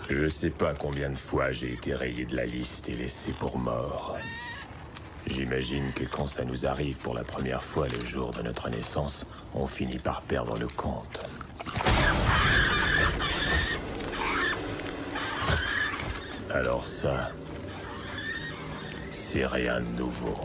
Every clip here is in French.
Je sais pas combien de fois j'ai été rayé de la liste et laissé pour mort. J'imagine que quand ça nous arrive pour la première fois le jour de notre naissance, on finit par perdre le compte. Alors ça, c'est rien de nouveau.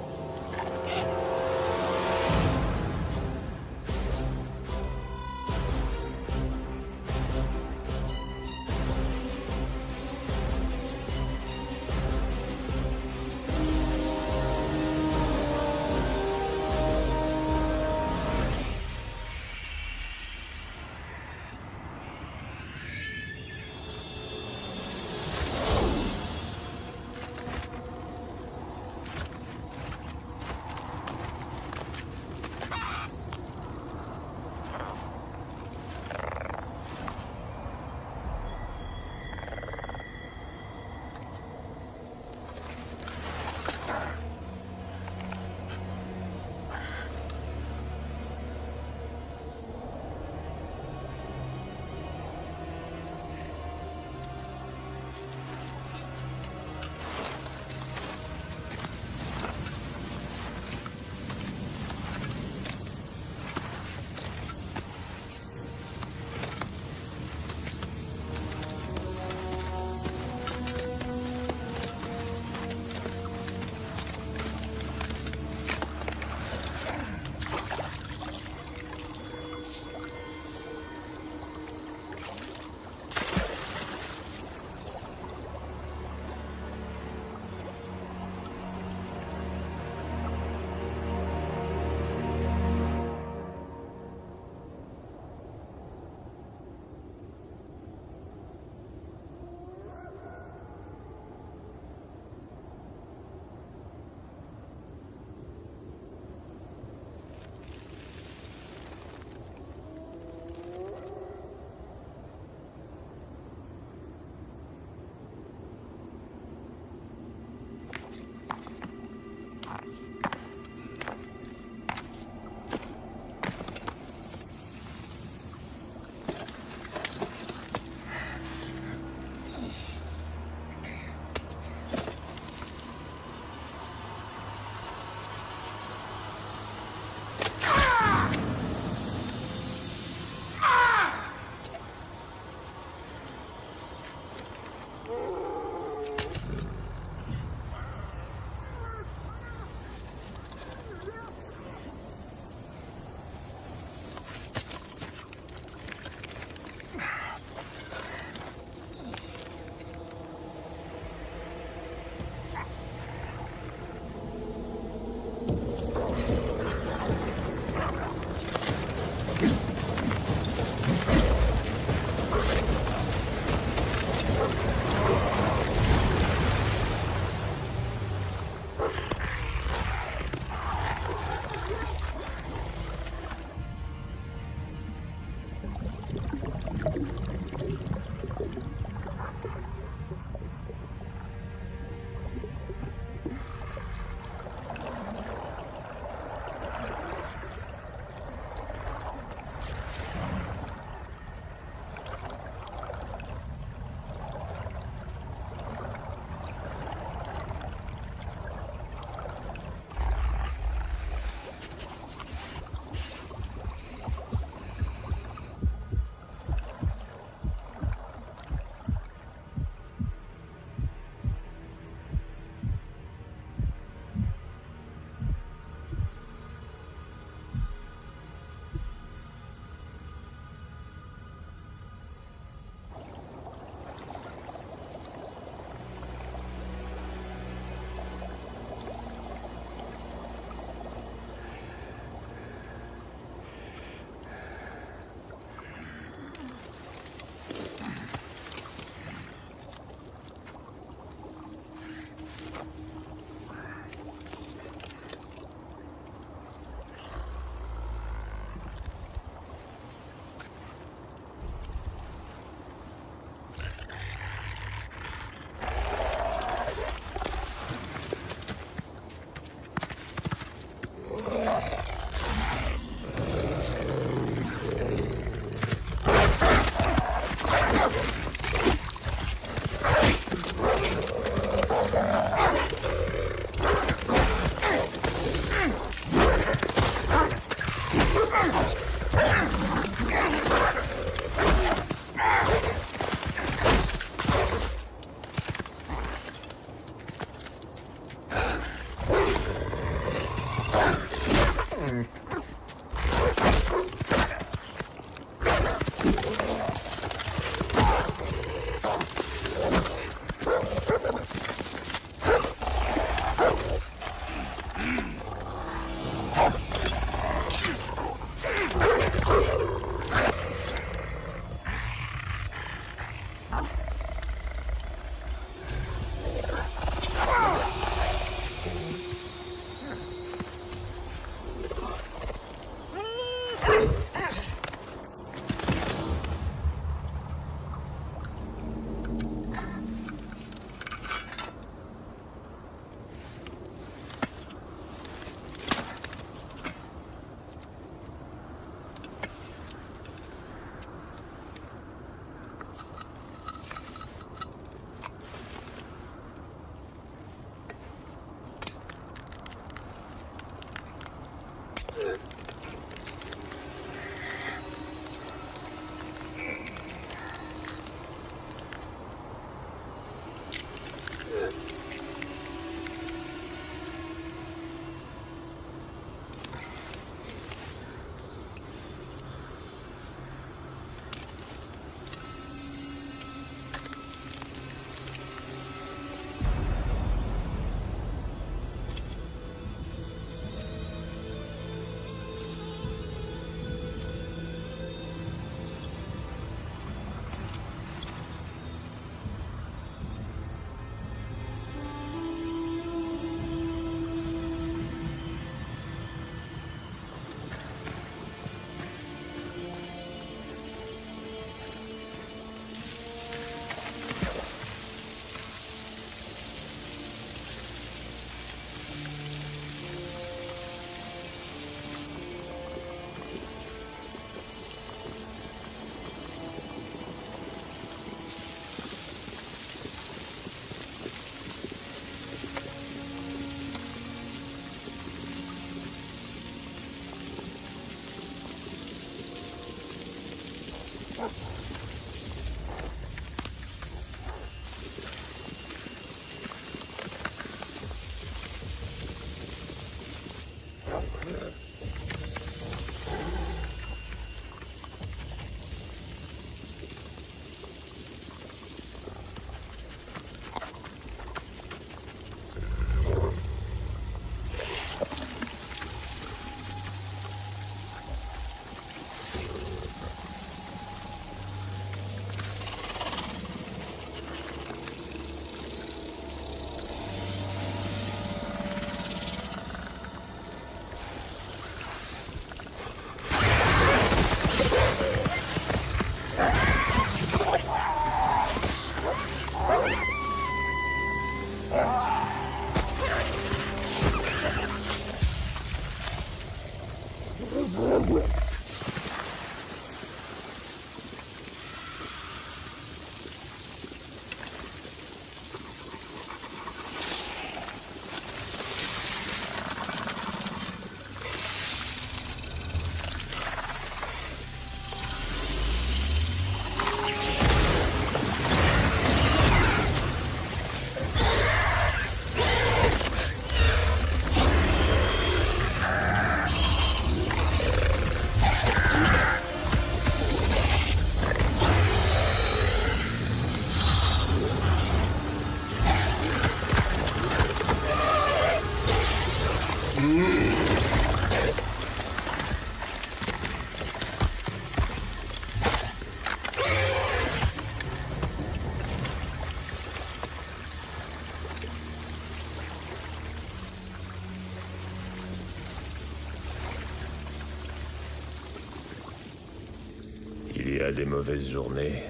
Il y a des mauvaises journées.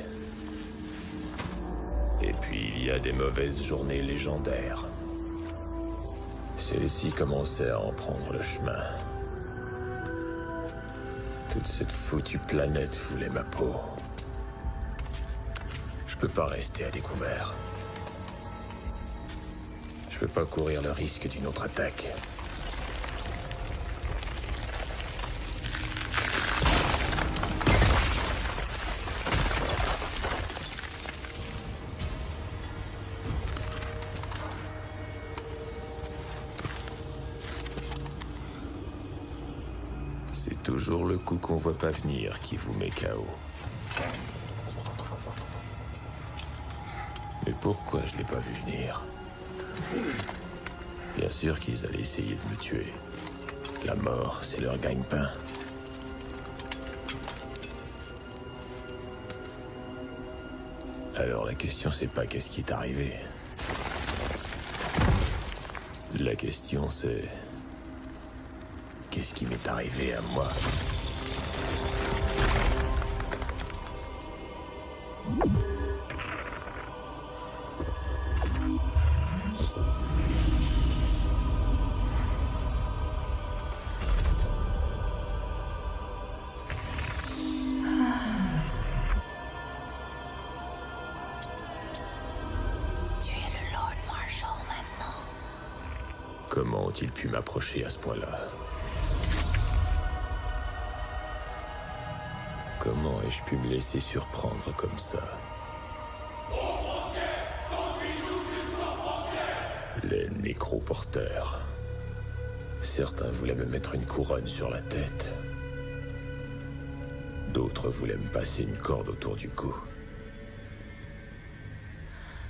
Et puis il y a des mauvaises journées légendaires. Celle-ci commençait à en prendre le chemin. Toute cette foutue planète voulait ma peau. Je peux pas rester à découvert. Je peux pas courir le risque d'une autre attaque. C'est toujours le coup qu'on voit pas venir qui vous met KO. Mais pourquoi je l'ai pas vu venir? Bien sûr qu'ils allaient essayer de me tuer. La mort, c'est leur gagne-pain. Alors la question, c'est pas qu'est-ce qui est arrivé. La question, c'est... qu'est-ce qui m'est arrivé à moi? Tu es le Lord Marshall maintenant. Comment ont-ils pu m'approcher à ce point-là? Comment ai-je pu me laisser surprendre comme ça? Les nécroporteurs. Certains voulaient me mettre une couronne sur la tête. D'autres voulaient me passer une corde autour du cou.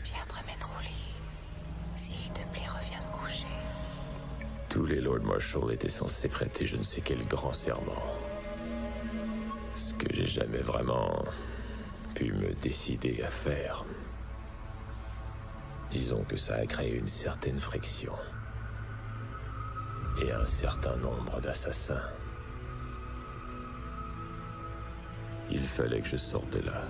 Piètre Metroli, s'il te plaît, reviens te coucher. Tous les Lord Marshall étaient censés prêter je ne sais quel grand serment. Ce que j'ai jamais vraiment pu me décider à faire. Disons que ça a créé une certaine friction. Et un certain nombre d'assassins. Il fallait que je sorte de là.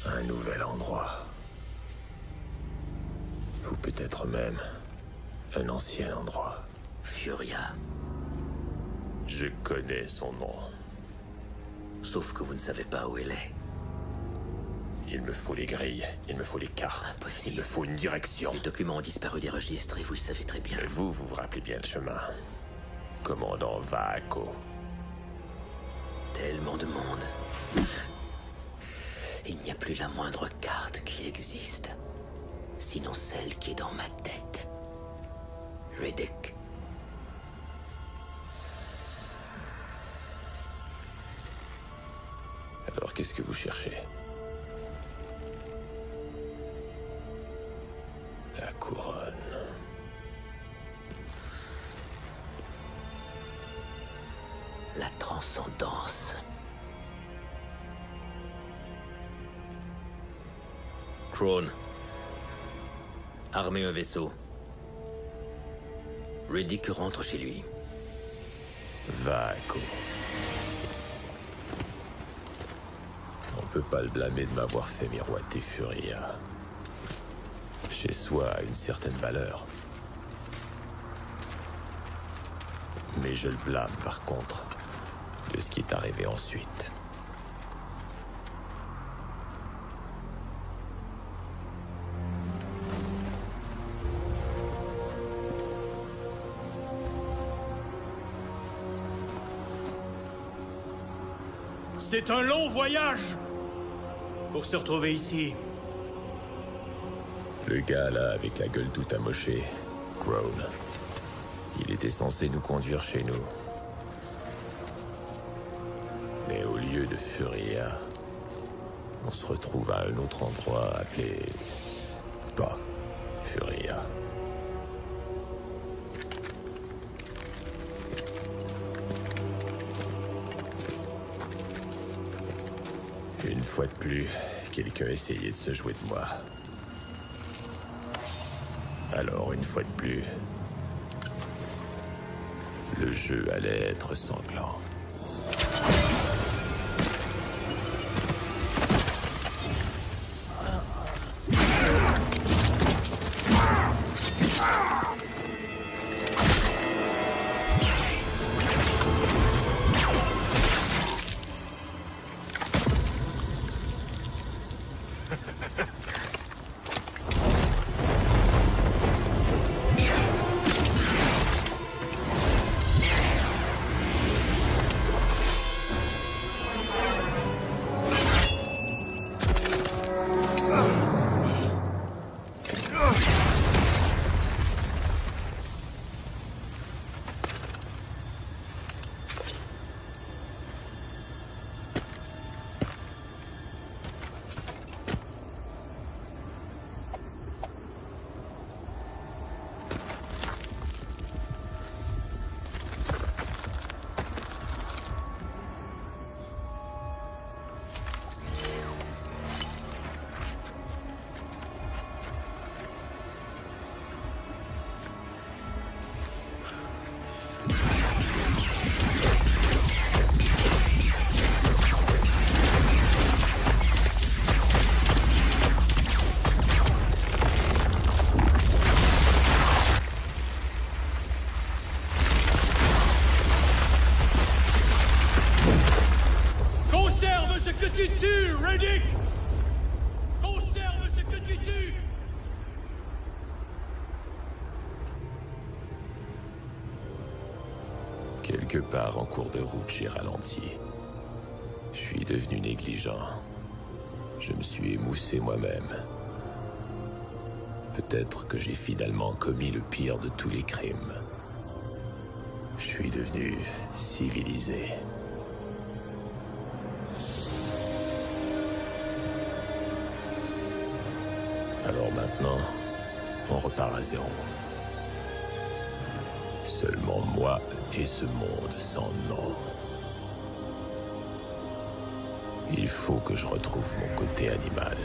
Un nouvel endroit. Ou peut-être même un ancien endroit. Furia. Je connais son nom. Sauf que vous ne savez pas où elle est. Il me faut les grilles, il me faut les cartes. Impossible. Il me faut une direction. Les documents ont disparu des registres et vous le savez très bien. Mais vous vous rappelez bien le chemin. Commandant Vaako. Tellement de monde. Il n'y a plus la moindre carte qui existe. sinon celle qui est dans ma tête. Riddick. Alors qu'est-ce que vous cherchez? La couronne. La transcendance. Crone. Armez un vaisseau. Riddick rentre chez lui. Va, Echo. On peut pas le blâmer de m'avoir fait miroiter Furia. Chez soi a une certaine valeur. Mais je le blâme, par contre, de ce qui est arrivé ensuite. C'est un long voyage pour se retrouver ici. Le gars là, avec la gueule toute amochée, Crone, il était censé nous conduire chez nous. Mais au lieu de Furia, on se retrouve à un autre endroit appelé... pas Furia. Une fois de plus, quelqu'un essayait de se jouer de moi. Alors, une fois de plus, le jeu allait être sanglant. Tu tues, Riddick! Conserve ce que tu tues! Quelque part en cours de route, j'ai ralenti. Je suis devenu négligent. Je me suis émoussé moi-même. Peut-être que j'ai finalement commis le pire de tous les crimes. Je suis devenu civilisé. Alors maintenant, on repart à zéro. Seulement moi et ce monde sans nom. Il faut que je retrouve mon côté animal.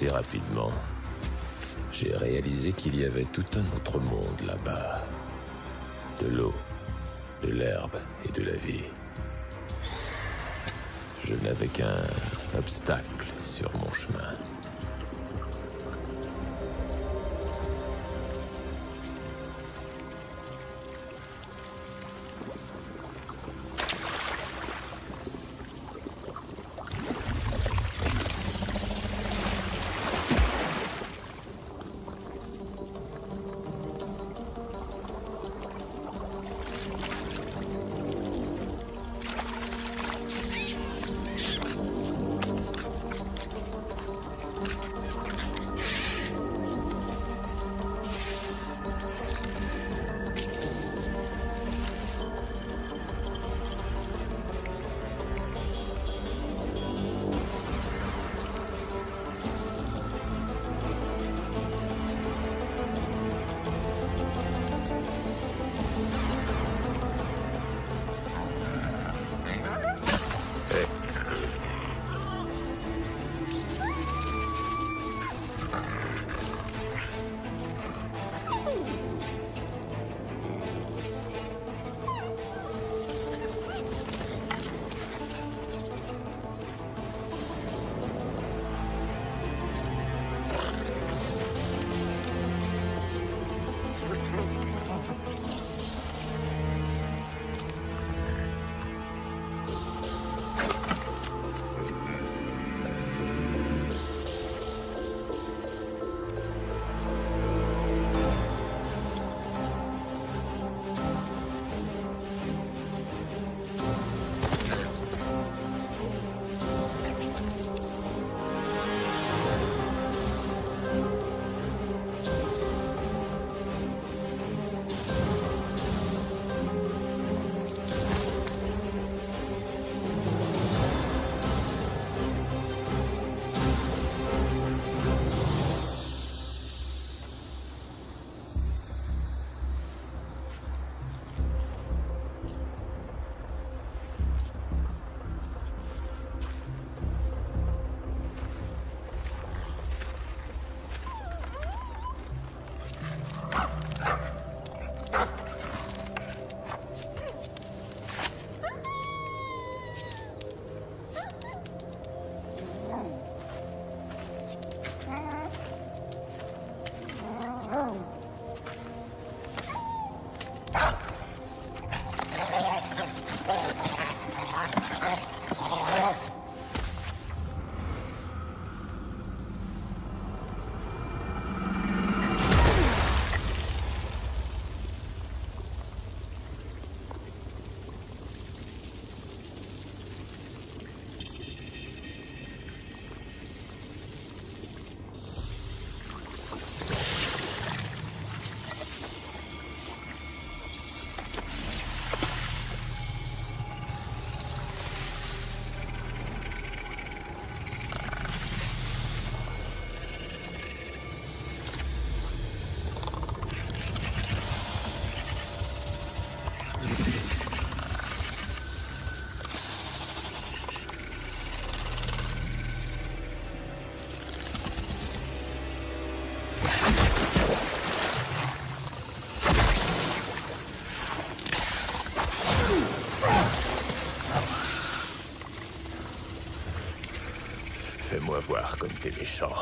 assez rapidement, j'ai réalisé qu'il y avait tout un autre monde là-bas. De l'eau, de l'herbe et de la vie. Je n'avais qu'un obstacle sur mon chemin. Fais-moi voir comme t'es méchant.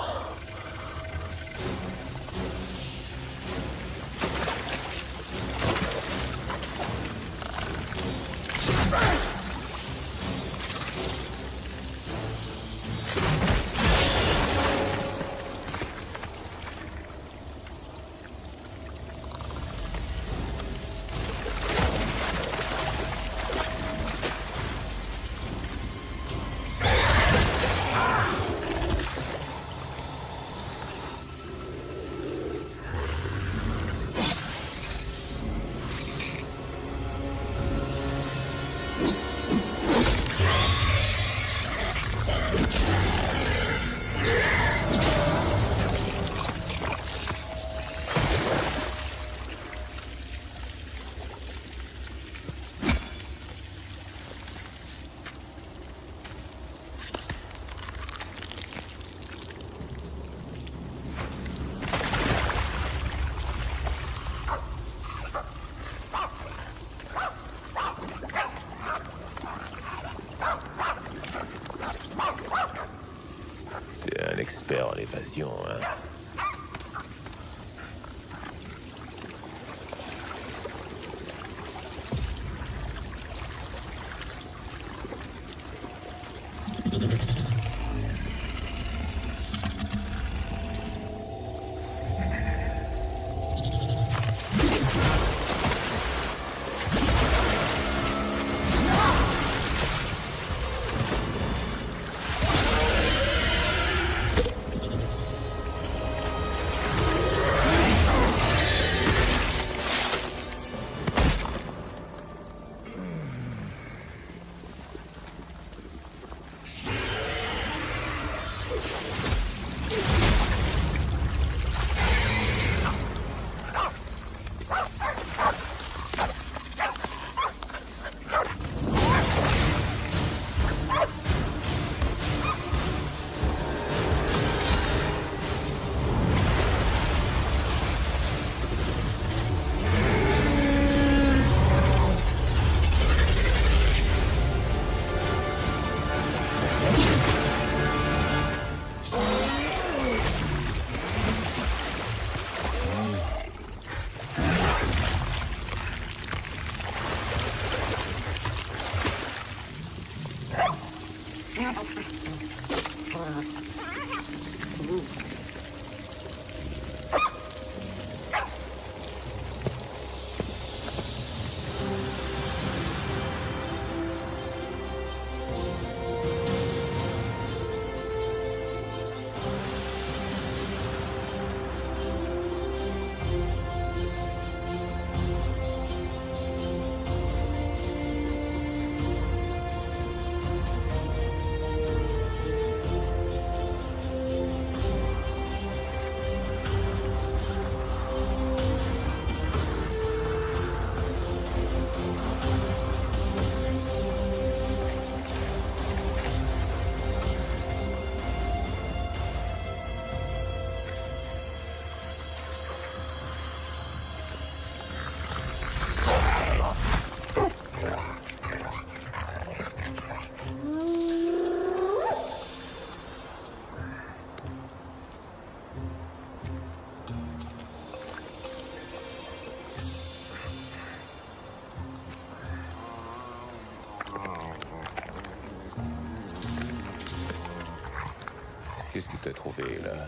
Qu'est-ce que t'as trouvé, là?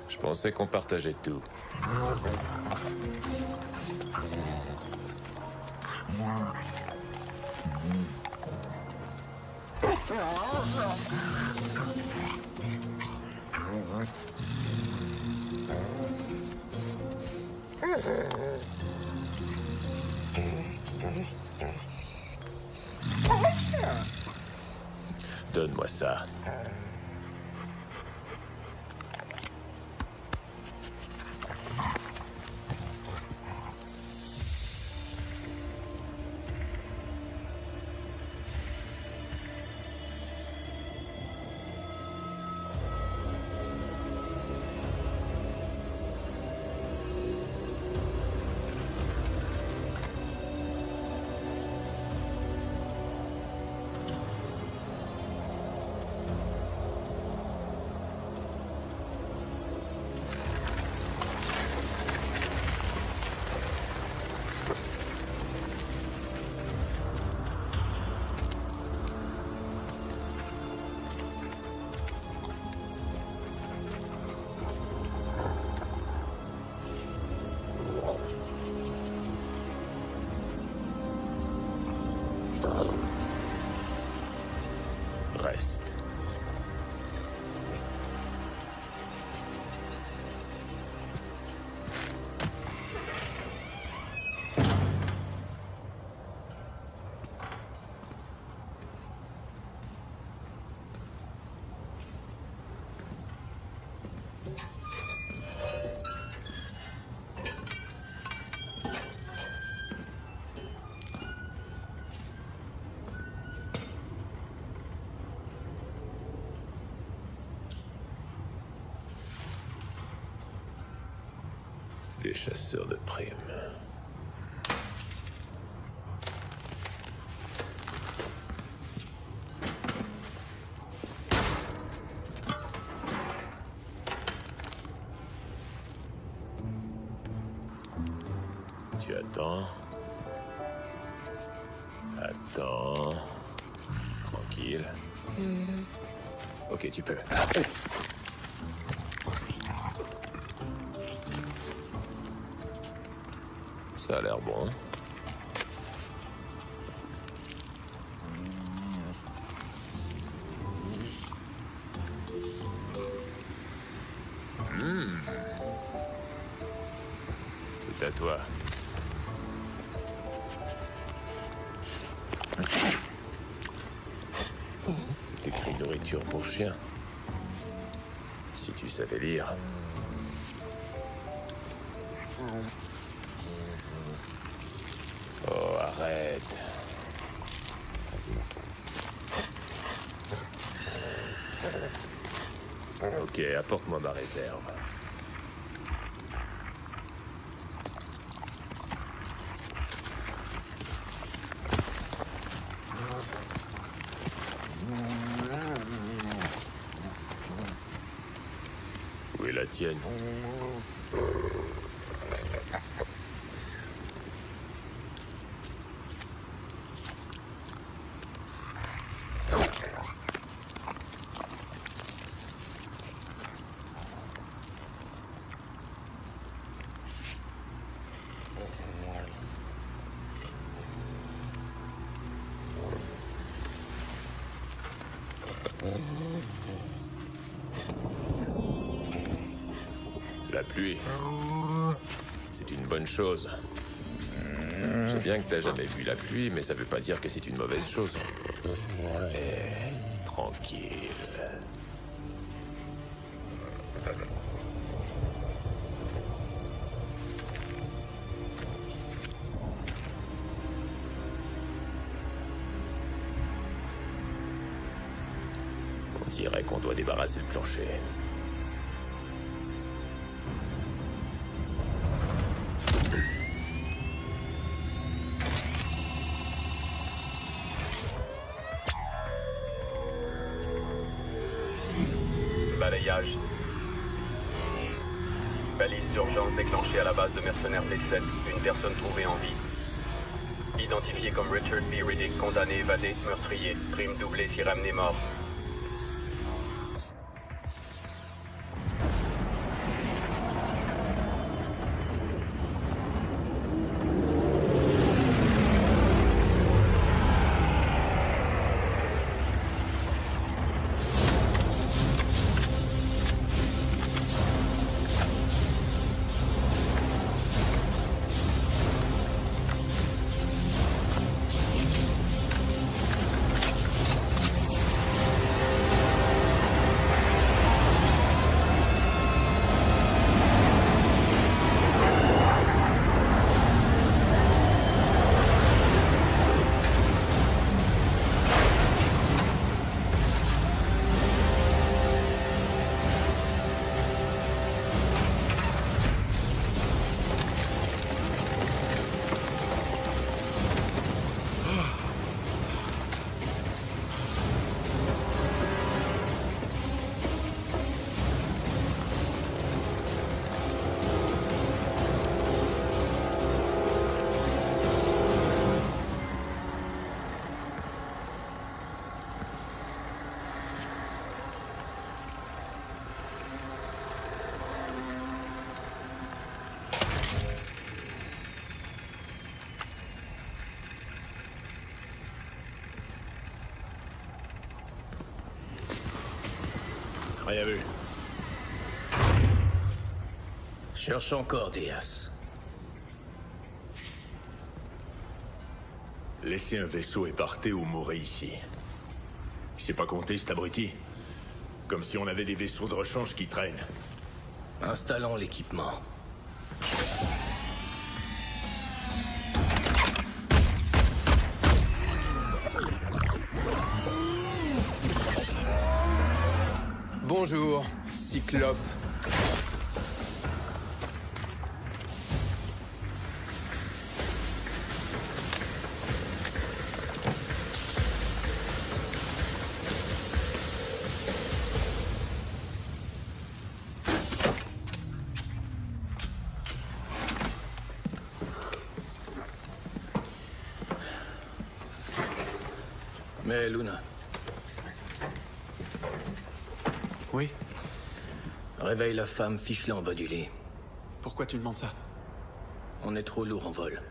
Je pensais qu'on partageait tout. Donne-moi ça. Reste. Les chasseurs de primes. Tu attends. Attends. Tranquille. Ok, tu peux. Ça a l'air bon. C'est à toi. C'est écrit nourriture pour chien. Si tu savais lire. Oh, arrête. Ok, apporte-moi ma réserve. Où est la tienne? La pluie, c'est une bonne chose. Je sais bien que t'as jamais vu la pluie, mais ça veut pas dire que c'est une mauvaise chose. Tranquille. On dirait qu'on doit débarrasser le plancher. Balayage. Valide. rattaché à la base de mercenaires P7, une personne trouvée en vie. Identifié comme Richard B. Riddick, condamné, évadé, meurtrier. Prime doublée si ramené mort. Rien vu. Cherche encore, Diaz. Laissez un vaisseau et partez ou mourrez ici. Il s'est pas compté, cet abruti. Comme si on avait des vaisseaux de rechange qui traînent. Installons l'équipement. Bonjour, Cyclope. Mais Luna, Oui? réveille la femme, fiche-la en bas du lit. Pourquoi tu demandes ça? On est trop lourd en vol.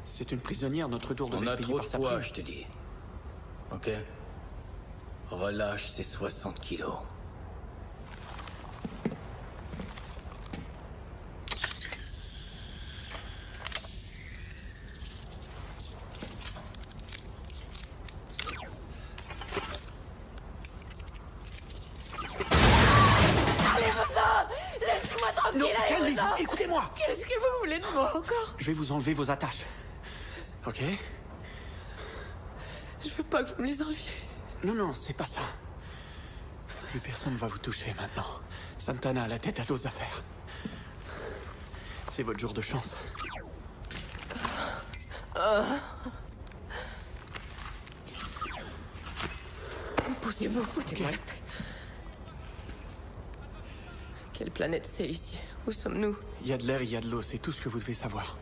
C'est une prisonnière, notre tour On devait a payer trop par de sa poids, prime. je te dis. Ok? Relâche ces 60 kilos. Laisse-moi tranquille, Non, allez-vous-en. calmez-vous, écoutez-moi! Qu'est-ce que vous voulez de moi encore? Je vais vous enlever vos attaches. Ok? Je veux pas que vous me les enleviez. Non, non, c'est pas ça. Plus personne va vous toucher maintenant. Santana a la tête à d'autres affaires. C'est votre jour de chance. Poussez-vous, foutez-moi la paix. Quelle planète c'est ici? Où sommes-nous? Il y a de l'air, il y a de l'eau, c'est tout ce que vous devez savoir.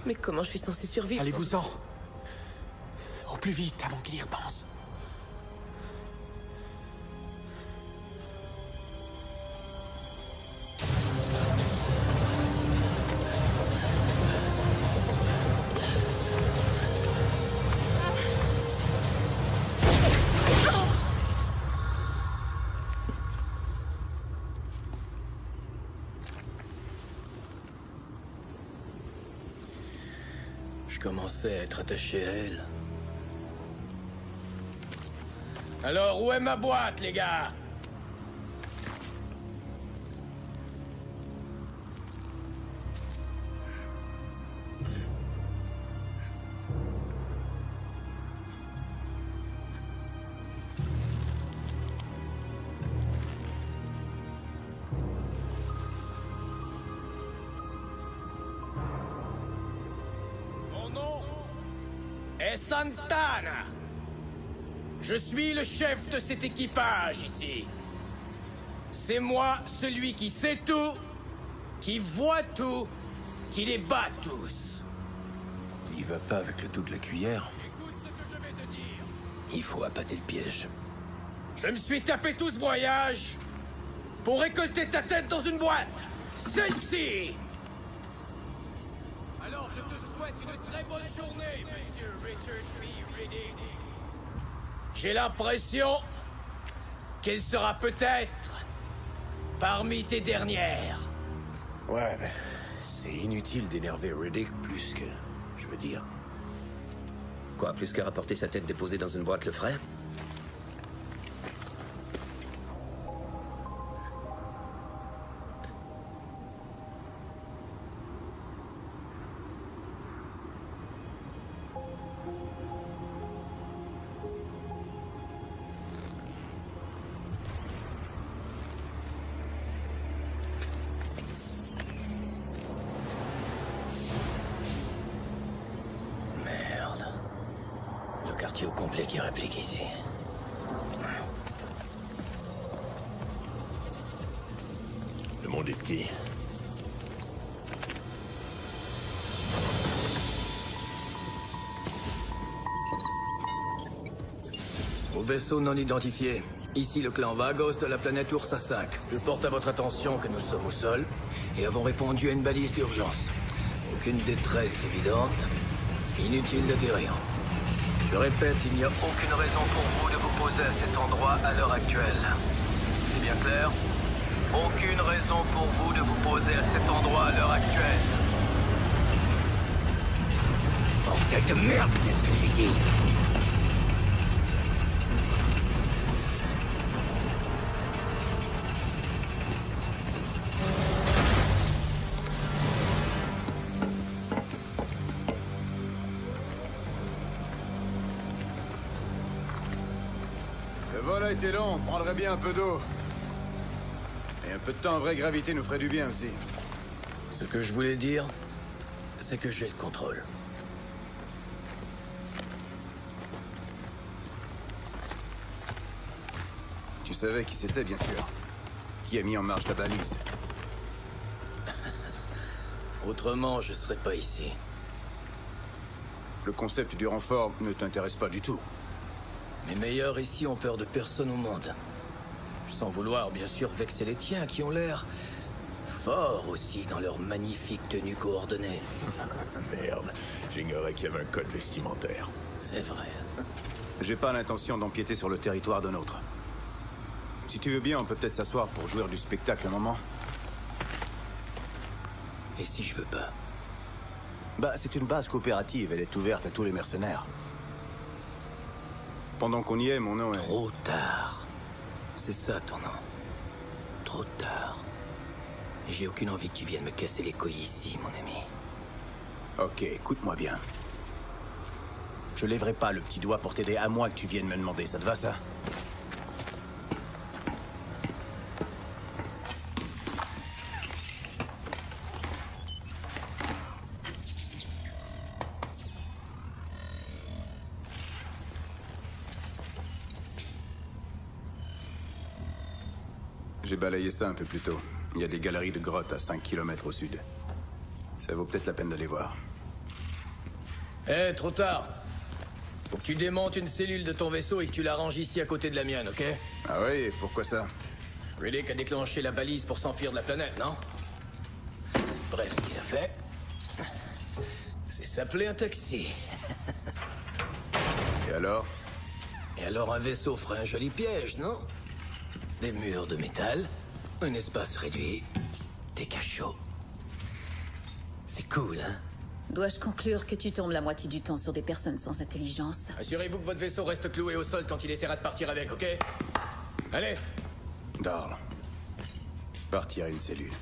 Mais comment je suis censée survivre? Allez-vous-en! Au plus vite, avant qu'il y repense. Je commençais à être attaché à elle. Alors, où est ma boîte, les gars? Mon nom est Santana. Je suis le chef de cet équipage ici. C'est moi, celui qui sait tout, qui voit tout, qui les bat tous. Il y va pas avec le dos de la cuillère. Écoute ce que je vais te dire. Il faut appâter le piège. Je me suis tapé tout ce voyage pour récolter ta tête dans une boîte. Celle-ci. Alors je te souhaite une très bonne journée, monsieur Richard B. Riddick. J'ai l'impression qu'elle sera peut-être parmi tes dernières. Ouais, mais c'est inutile d'énerver Riddick plus que... Je veux dire... Quoi, plus qu'à rapporter sa tête déposée dans une boîte le ferait? Quartier au complet qui réplique ici. Le monde est petit. Au vaisseau non identifié. Ici le clan Vagos de la planète Ursa 5. Je porte à votre attention que nous sommes au sol et avons répondu à une balise d'urgence. Aucune détresse évidente. Inutile d'atterrir. Je répète, il n'y a aucune raison pour vous de vous poser à cet endroit à l'heure actuelle. C'est bien clair? Aucune raison pour vous de vous poser à cet endroit à l'heure actuelle. Bordel de merde, qu'est-ce que j'ai dit? Le vol a été long, on prendrait bien un peu d'eau. Et un peu de temps en vraie gravité nous ferait du bien aussi. Ce que je voulais dire, c'est que j'ai le contrôle. Tu savais qui c'était, bien sûr. Qui a mis en marche la balise? Autrement, je serais pas ici. Le concept du renfort ne t'intéresse pas du tout. Mes meilleurs ici ont peur de personne au monde. Sans vouloir, bien sûr, vexer les tiens, qui ont l'air forts aussi dans leur magnifique tenue coordonnée. Merde, j'ignorais qu'il y avait un code vestimentaire. C'est vrai. J'ai pas l'intention d'empiéter sur le territoire d'un autre. Si tu veux bien, on peut peut-être s'asseoir pour jouir du spectacle un moment. Et si je veux pas? Bah, c'est une base coopérative, elle est ouverte à tous les mercenaires. Pendant qu'on y est, mon nom est... Trop tard. C'est ça ton nom. Trop tard. J'ai aucune envie que tu viennes me casser les couilles ici, mon ami. Ok, écoute-moi bien. Je lèverai pas le petit doigt pour t'aider à moins que tu viennes me demander, ça te va, ça? J'ai balayé ça un peu plus tôt. Il y a des galeries de grottes à 5 km au sud. Ça vaut peut-être la peine d'aller voir. Trop tard. Faut que tu démontes une cellule de ton vaisseau et que tu la ranges ici à côté de la mienne, ok? Ah oui, et pourquoi ça? Riddick a déclenché la balise pour s'enfuir de la planète, non? Bref, ce qu'il a fait, c'est s'appeler un taxi. Et alors? Et alors un vaisseau ferait un joli piège, non? Des murs de métal, un espace réduit, des cachots. C'est cool, hein? Dois-je conclure que tu tombes la moitié du temps sur des personnes sans intelligence? Assurez-vous que votre vaisseau reste cloué au sol quand il essaiera de partir avec, ok? Allez! Darl. Partir à une cellule.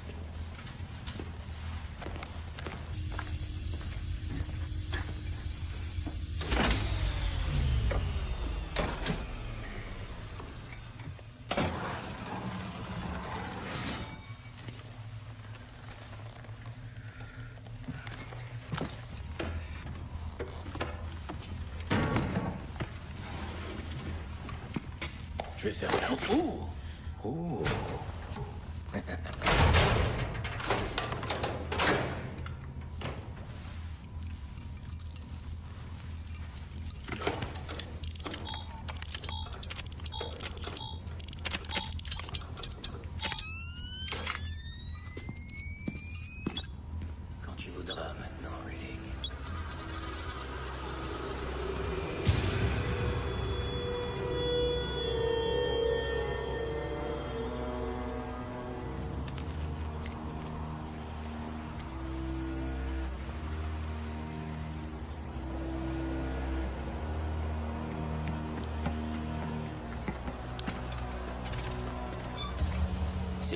Je vais faire ça. Ouh! Ouh!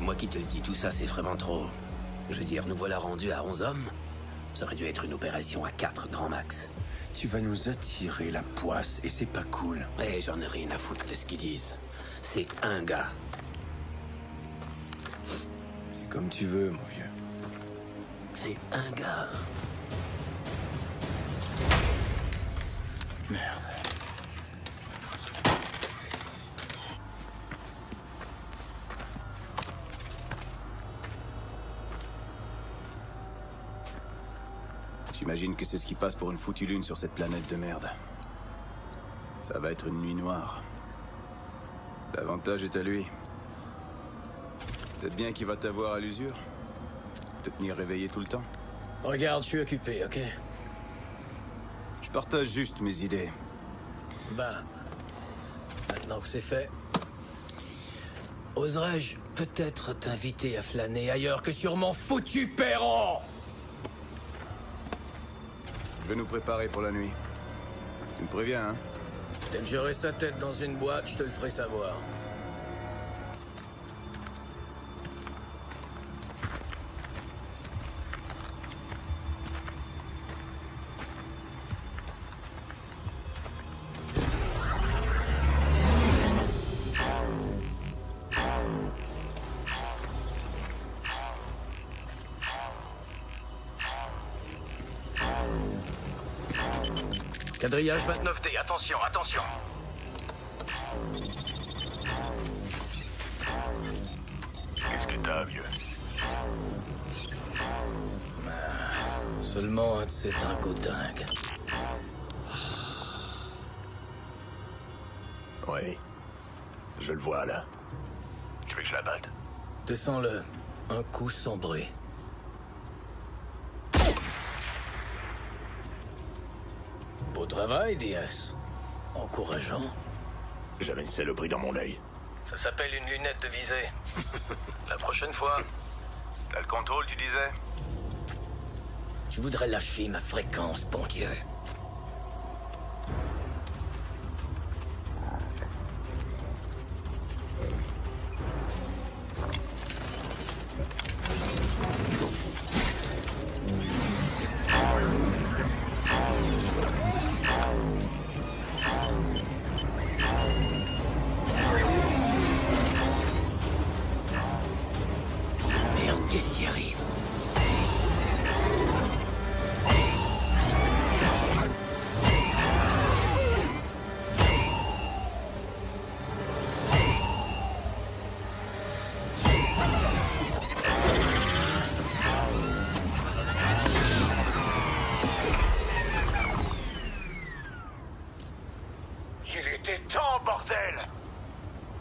moi qui te le dis, tout ça c'est vraiment trop. Je veux dire, nous voilà rendus à 11 hommes. Ça aurait dû être une opération à 4 grand max. Tu vas nous attirer la poisse et c'est pas cool. Eh, j'en ai rien à foutre de ce qu'ils disent. C'est un gars. C'est comme tu veux, mon vieux. C'est un gars. Merde. J'imagine que c'est ce qui passe pour une foutue lune sur cette planète de merde. Ça va être une nuit noire. L'avantage est à lui. Peut-être bien qu'il va t'avoir à l'usure. Te tenir réveillé tout le temps. Regarde, je suis occupé, ok? Je partage juste mes idées. Ben, maintenant que c'est fait, oserais-je peut-être t'inviter à flâner ailleurs que sur mon foutu perron? Je vais nous préparer pour la nuit. Tu me préviens, hein? Dès que j'aurai sa tête dans une boîte, je te le ferai savoir. Quadrillage 29D, attention, attention. Qu'est-ce que t'as, vieux? Seulement un de ces dingos dingues. Oui. Je le vois, là. Tu veux que je la batte? Descends-le. Un coup sans bruit. Beau travail, DS. Encourageant. J'avais une saloperie dans mon œil. Ça s'appelle une lunette de visée. La prochaine fois, T'as le contrôle, tu disais? tu voudrais lâcher ma fréquence, bon Dieu. Merde, qu'est-ce qui arrive? Il était temps, bordel!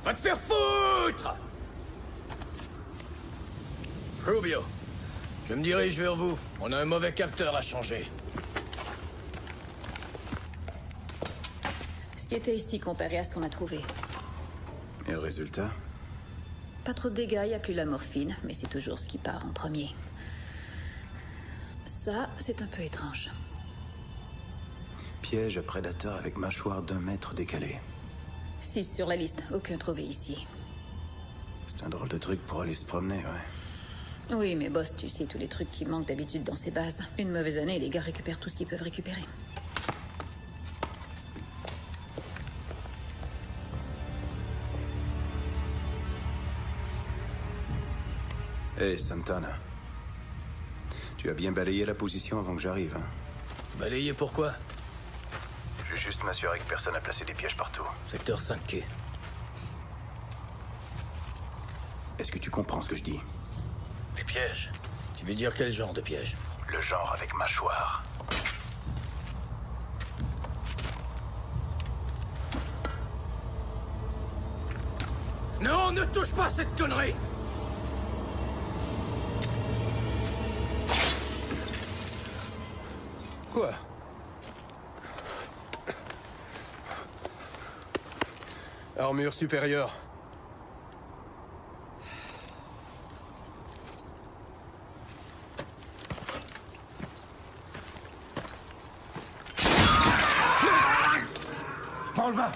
Va te faire foutre! Rubio, je me dirige vers vous. On a un mauvais capteur à changer. Ce qui était ici comparé à ce qu'on a trouvé. Et le résultat? Pas trop de dégâts, y a plus la morphine, mais c'est toujours ce qui part en premier. Ça, c'est un peu étrange. Piège à prédateur avec mâchoire d'1 mètre décalée. 6 sur la liste, aucun trouvé ici. C'est un drôle de truc pour aller se promener, ouais. Oui, mais boss, tu sais tous les trucs qui manquent d'habitude dans ces bases. Une mauvaise année, les gars récupèrent tout ce qu'ils peuvent récupérer. Hé, Santana. Tu as bien balayé la position avant que j'arrive, hein? Balayé pourquoi? Je veux juste m'assurer que personne n'a placé des pièges partout. Secteur 5K. Est-ce que tu comprends ce que je dis? Les pièges? Tu veux dire quel genre de piège? Le genre avec mâchoire. Non, ne touche pas à cette connerie! Quoi? Armure supérieure. Enleva!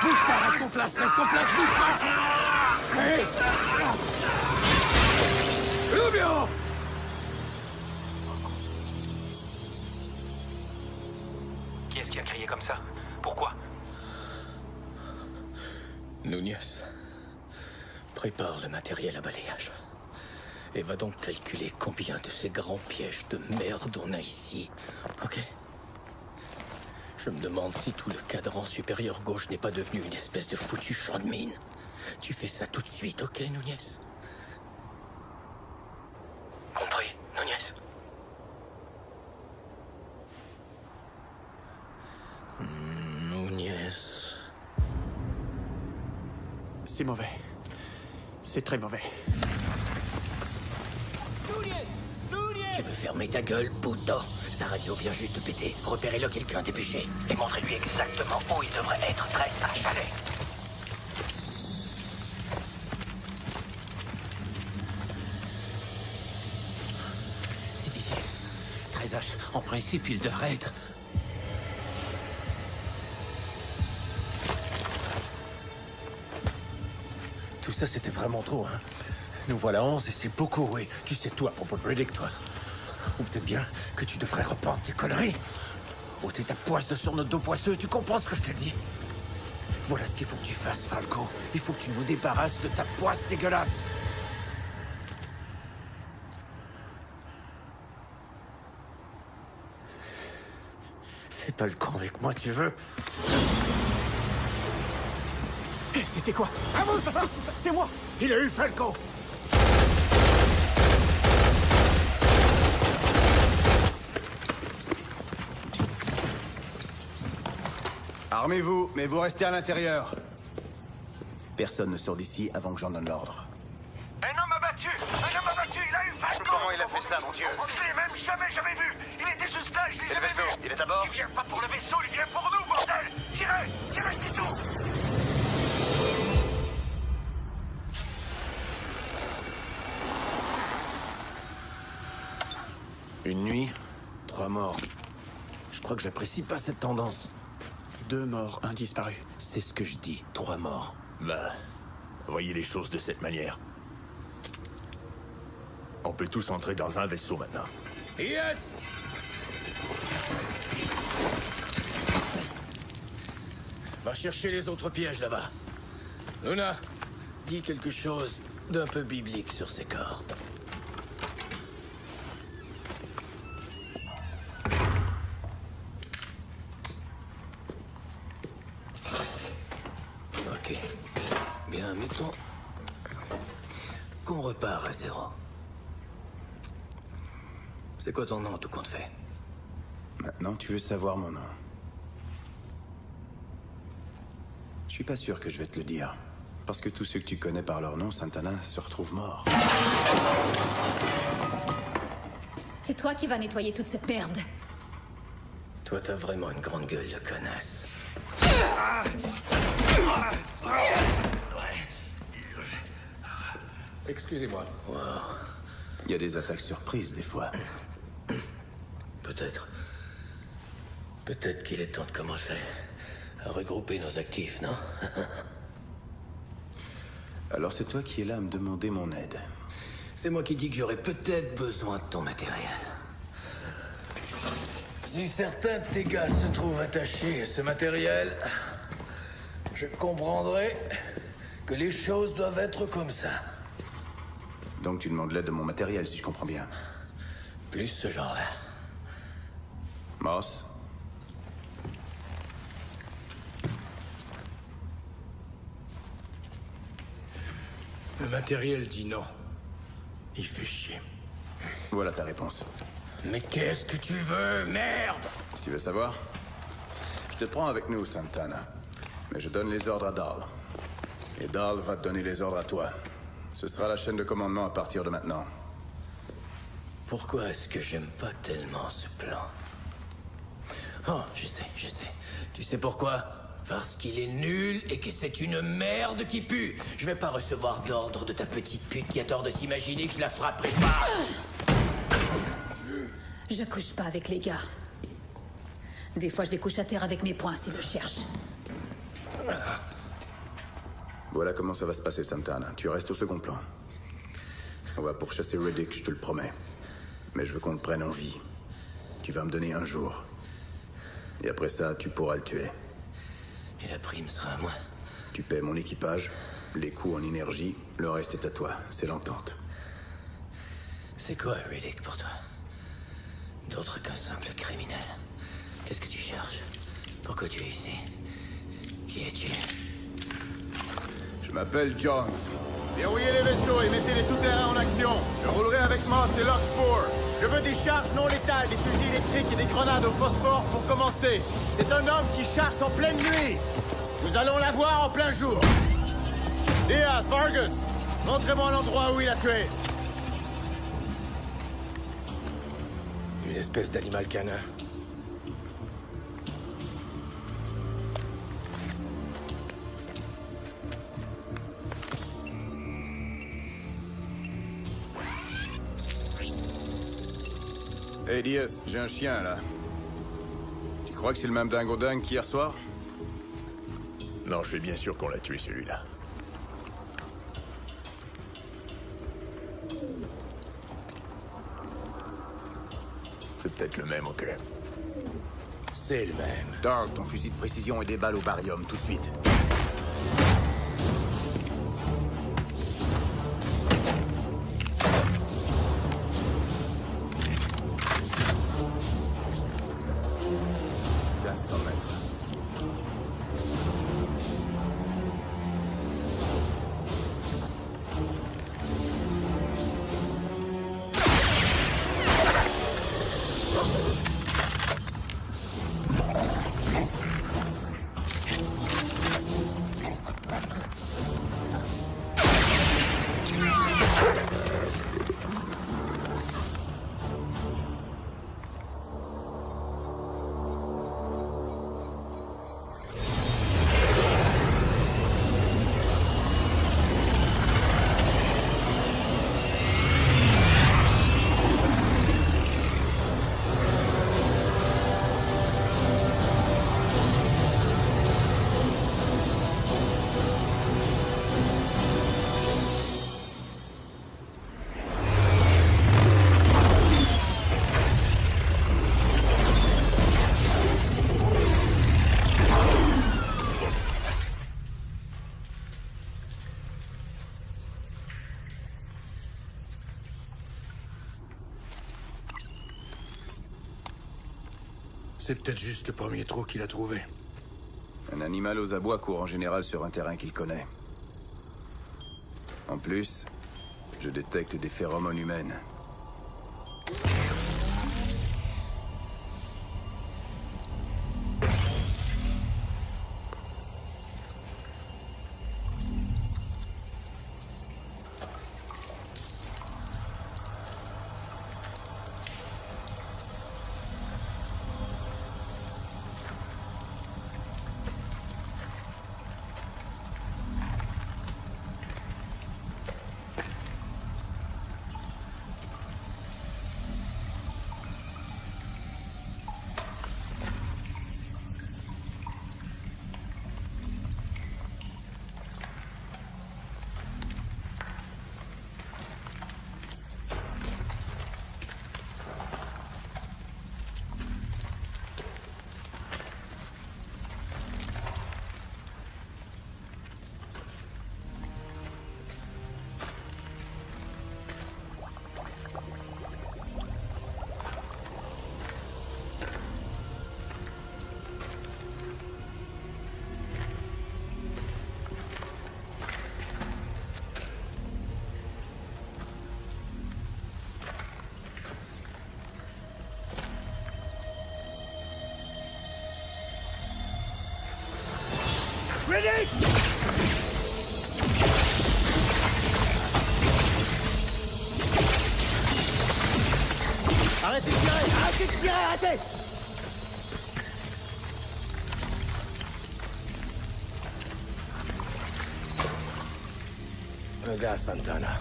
Bouge pas, reste crier comme ça? Pourquoi? Núñez, prépare le matériel à balayage. Et va donc calculer combien de ces grands pièges de merde on a ici. Ok? Je me demande si tout le cadran supérieur gauche n'est pas devenu une espèce de foutu champ de mine. Tu fais ça tout de suite, ok, Núñez? Compris, Núñez. Núñez. C'est mauvais. C'est très mauvais. Tu veux fermer ta gueule, puto? Sa radio vient juste de péter. Repérez-le, quelqu'un, dépêché. Et montrez-lui exactement où il devrait être. 13H, allez. C'est ici. 13H, en principe, il devrait être... Tout ça, c'était vraiment trop, hein. Nous voilà 11 et c'est beaucoup, oui. Tu sais tout à propos de Riddick, toi. Ou peut-être bien que tu devrais reprendre tes conneries. Ôter ta poisse de sur notre dos poisseux, tu comprends ce que je te dis? Voilà ce qu'il faut que tu fasses, Falco. Il faut que tu nous débarrasses de ta poisse dégueulasse. Fais pas le con avec moi, tu veux? C'était quoi? Avance, c'est moi! Il a eu Falco! Armez-vous, mais vous restez à l'intérieur. Personne ne sort d'ici avant que j'en donne l'ordre. Un homme abattu! Un homme abattu! Il a eu Falco! Comment il a fait ça, mon Dieu? Je l'ai même jamais vu! Il était juste là, je l'ai jamais vaisseau, vu! il est à bord? Il vient pas pour le vaisseau, il vient pour nous, bordel! Tirez! Tirez, c'est tout! Une nuit, 3 morts. Je crois que j'apprécie pas cette tendance. 2 morts, 1 disparu. C'est ce que je dis, 3 morts. Bah, voyez les choses de cette manière. On peut tous entrer dans un vaisseau maintenant. Yes! Va chercher les autres pièges là-bas. Luna, dis quelque chose d'un peu biblique sur ces corps. Ok. Bien, mettons qu'on repart à 0. C'est quoi ton nom, tout compte fait? Maintenant, tu veux savoir mon nom. Je suis pas sûr que je vais te le dire. Parce que tous ceux que tu connais par leur nom, Santana, se retrouvent morts. C'est toi qui vas nettoyer toute cette merde. Toi, t'as vraiment une grande gueule de connasse. Excusez-moi. Wow. Il y a des attaques surprises, des fois. Peut-être. Peut-être qu'il est temps de commencer à regrouper nos actifs, non? Alors c'est toi qui es là à me demander mon aide. C'est moi qui dis que j'aurais peut-être besoin de ton matériel. Si certains de tes gars se trouvent attachés à ce matériel, je comprendrai que les choses doivent être comme ça. Donc tu demandes l'aide de mon matériel, si je comprends bien. Plus ce genre-là. Moss? Le matériel dit non. Il fait chier. Voilà ta réponse. Mais qu'est-ce que tu veux, merde? Tu veux savoir? Je te prends avec nous, Santana. Mais je donne les ordres à Dahl. Et Dahl va te donner les ordres à toi. Ce sera la chaîne de commandement à partir de maintenant. Pourquoi est-ce que j'aime pas tellement ce plan? Oh, je sais. Tu sais pourquoi? Parce qu'il est nul et que c'est une merde qui pue. Je vais pas recevoir d'ordre de ta petite pute qui a tort de s'imaginer que je la frapperai pas. Je couche pas avec les gars. Des fois, je les couche à terre avec mes poings s'ils le cherchent. Voilà comment ça va se passer, Santana. Tu restes au second plan. On va pourchasser Riddick, je te le promets. Mais je veux qu'on le prenne en vie. Tu vas me donner un jour. Et après ça, tu pourras le tuer. Et la prime sera à moi. Tu paies mon équipage, les coûts en énergie, le reste est à toi. C'est l'entente. C'est quoi, Riddick, pour toi? D'autre qu'un simple criminel. Qu'est-ce que tu cherches? Pourquoi tu es ici? Qui es-tu? Je m'appelle Jones. Verrouillez les vaisseaux et mettez les tout-terrain en action. Je roulerai avec Moss et Lockspur. Je veux des charges non létales, des fusils électriques et des grenades au phosphore pour commencer. C'est un homme qui chasse en pleine nuit. Nous allons l'avoir en plein jour. Diaz, Vargas, montrez-moi l'endroit où il a tué. Une espèce d'animal canin. Hey Diaz, j'ai un chien là. Tu crois que c'est le même dingo dingue qu'hier soir? Non, je suis bien sûr qu'on l'a tué celui-là. C'est peut-être le même, ok. C'est le même. Darl, ton fusil de précision et des balles au barium, tout de suite. C'est peut-être juste le premier trou qu'il a trouvé. Un animal aux abois court en général sur un terrain qu'il connaît. En plus, je détecte des phéromones humaines. Riddick! Arrêtez de tirer! Arrêtez de tirer! Arrêtez! Un gars, Santana.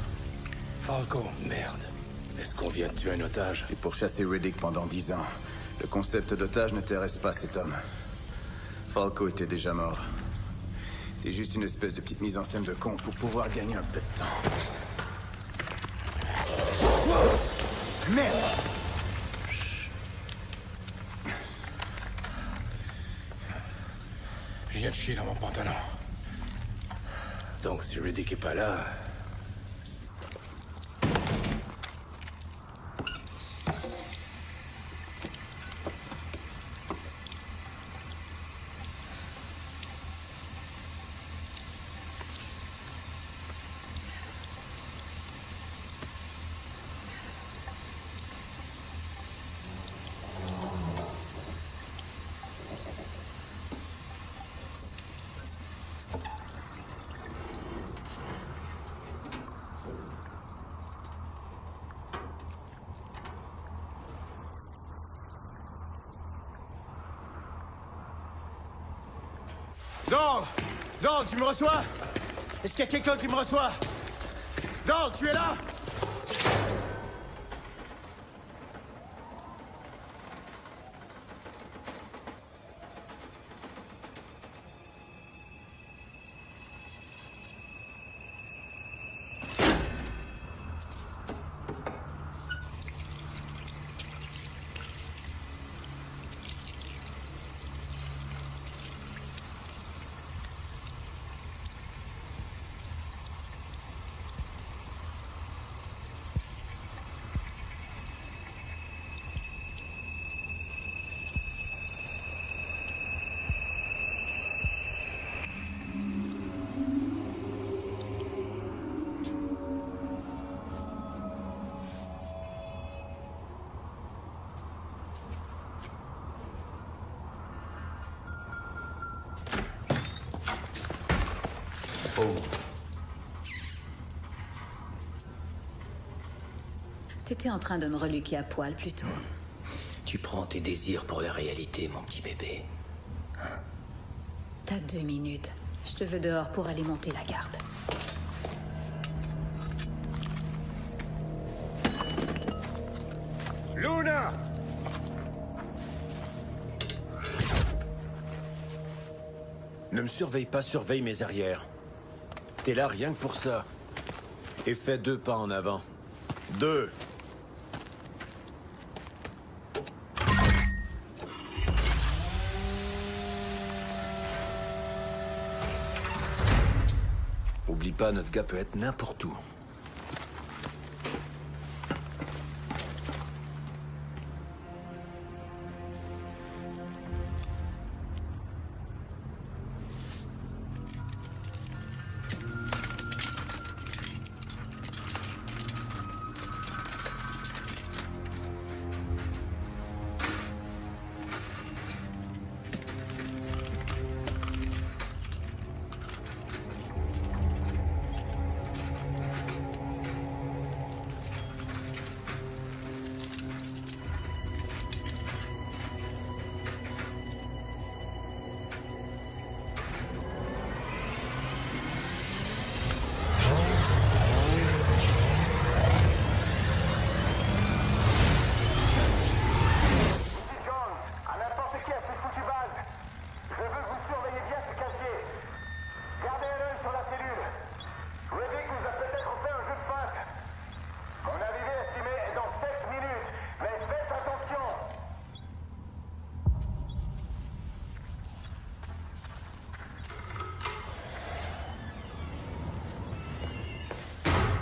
Falco, merde. Est-ce qu'on vient de tuer un otage? J'ai pourchassé Riddick pendant 10 ans. Le concept d'otage n'intéresse pas cet homme. Falco était déjà mort. C'est juste une espèce de petite mise en scène de con pour pouvoir gagner un peu de temps. Merde! Je viens de chier dans mon pantalon. Donc si Riddick est pas là... Dahl! Dahl, tu me reçois? Est-ce qu'il y a quelqu'un qui me reçoit? Dahl, tu es là? Oh. T'étais en train de me reluquer à poil, plutôt. Tu prends tes désirs pour la réalité, mon petit bébé. Hein? T'as 2 minutes. Je te veux dehors pour aller monter la garde. Luna! Ne me surveille pas, surveille mes arrières. T'es là rien que pour ça. Et fais 2 pas en avant. 2. Oublie pas, notre gars peut être n'importe où.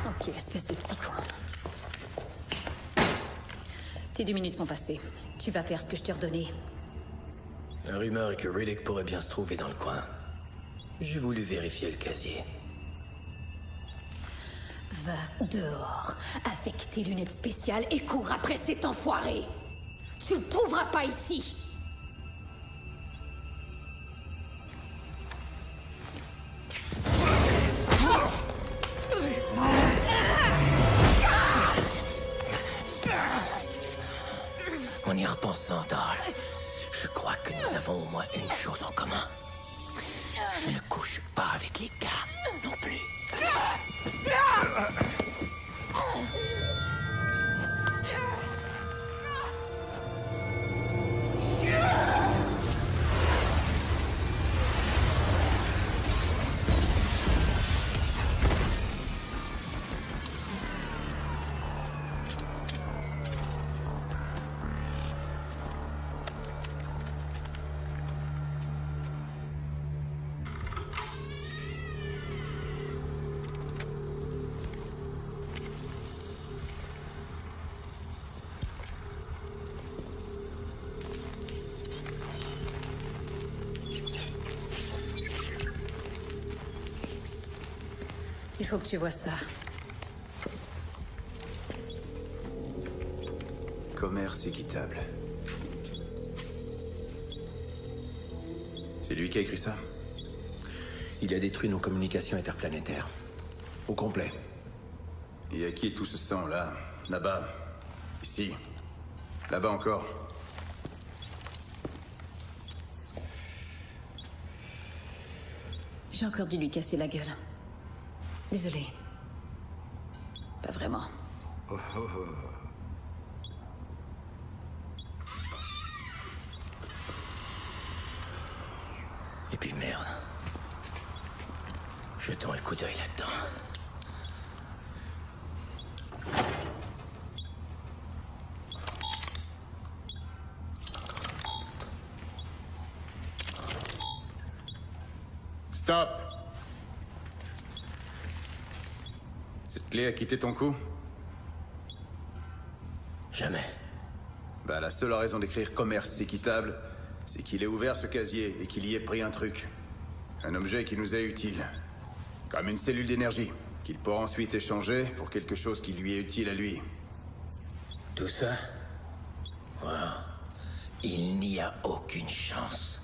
Ok, espèce de petit con. Tes 2 minutes sont passées. Tu vas faire ce que je t'ai ordonné. La rumeur est que Riddick pourrait bien se trouver dans le coin. J'ai voulu vérifier le casier. Va dehors avec tes lunettes spéciales et cours après cet enfoiré. Tu le trouveras pas ici. En y repensant, Dahl, je crois que nous avons au moins une chose en commun. Je ne couche pas avec les gars, non plus. Il faut que tu vois ça. Commerce équitable. C'est lui qui a écrit ça? Il a détruit nos communications interplanétaires. Au complet. Et à qui tout ce sang, là? Là-bas? Ici? Là-bas encore? J'ai encore dû lui casser la gueule. Désolé. Pas vraiment. Oh, oh, oh. Et puis merde. Jetons un coup d'œil là-dedans. Stop! Cette clé a quitté ton cou? Jamais. Bah, la seule raison d'écrire commerce équitable, c'est qu'il ait ouvert ce casier et qu'il y ait pris un truc. Un objet qui nous est utile. Comme une cellule d'énergie, qu'il pourra ensuite échanger pour quelque chose qui lui est utile à lui. Tout ça? Wow. Il n'y a aucune chance.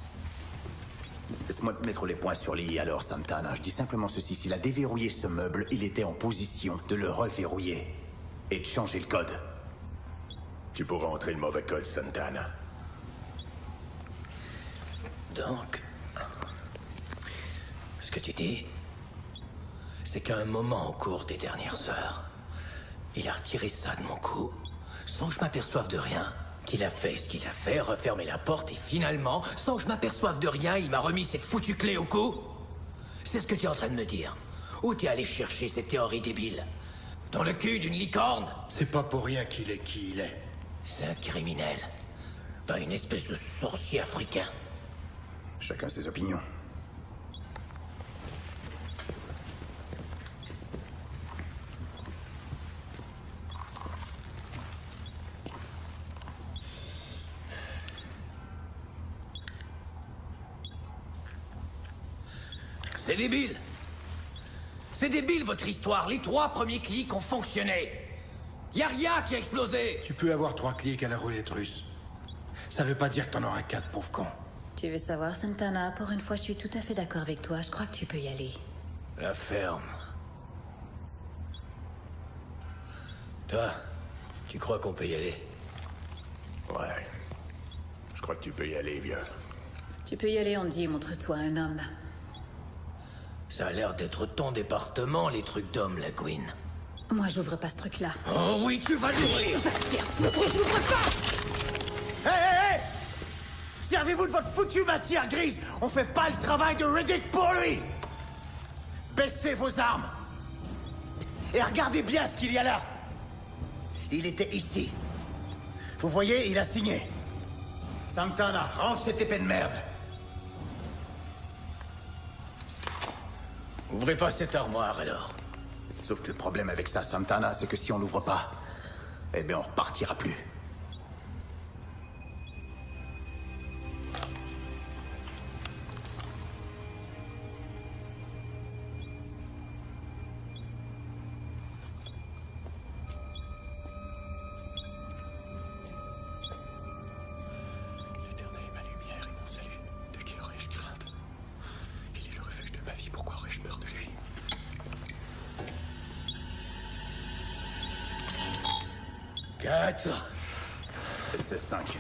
Laisse-moi te mettre les points sur les i alors, Santana. Je dis simplement ceci, s'il a déverrouillé ce meuble, il était en position de le reverrouiller. Et de changer le code. Tu pourras entrer le mauvais code, Santana. Donc, ce que tu dis, c'est qu'à un moment au cours des dernières heures, il a retiré ça de mon cou, sans que je m'aperçoive de rien, qu'il a fait ce qu'il a fait, refermé la porte, et finalement, sans que je m'aperçoive de rien, il m'a remis cette foutue clé au cou. C'est ce que tu es en train de me dire. Où t'es allé chercher cette théorie débile? Dans le cul d'une licorne? C'est pas pour rien qu'il est qui il est. C'est un criminel. Pas une espèce de sorcier africain. Chacun ses opinions. C'est débile. C'est débile votre histoire. Les 3 premiers clics ont fonctionné. Y a rien qui a explosé. Tu peux avoir 3 clics à la roulette russe. Ça veut pas dire que t'en auras 4, pauvre con. Tu veux savoir, Santana, pour une fois, je suis tout à fait d'accord avec toi. Je crois que tu peux y aller. La ferme. Toi, tu crois qu'on peut y aller? Ouais. Je crois que tu peux y aller, vieux. Tu peux y aller, on dit, montre-toi un homme. Ça a l'air d'être ton département, les trucs d'hommes, la Gwyn. Moi, j'ouvre pas ce truc-là. Oh oui, tu vas l'ouvrir! Va te faire foutre, je l'ouvre pas! Hé, hé, hé! Servez-vous de votre foutue matière grise! On fait pas le travail de Riddick pour lui! Baissez vos armes! Et regardez bien ce qu'il y a là! Il était ici. Vous voyez, il a signé. Santana, range cette épée de merde! Ouvrez pas cette armoire, alors. Sauf que le problème avec ça, Santana, c'est que si on l'ouvre pas, eh bien on repartira plus. L'Éternel est ma lumière et mon salut. De qui aurais-je crainte? Il est le refuge de ma vie, pourquoi aurais-je peur de lui? 4. C'est 5.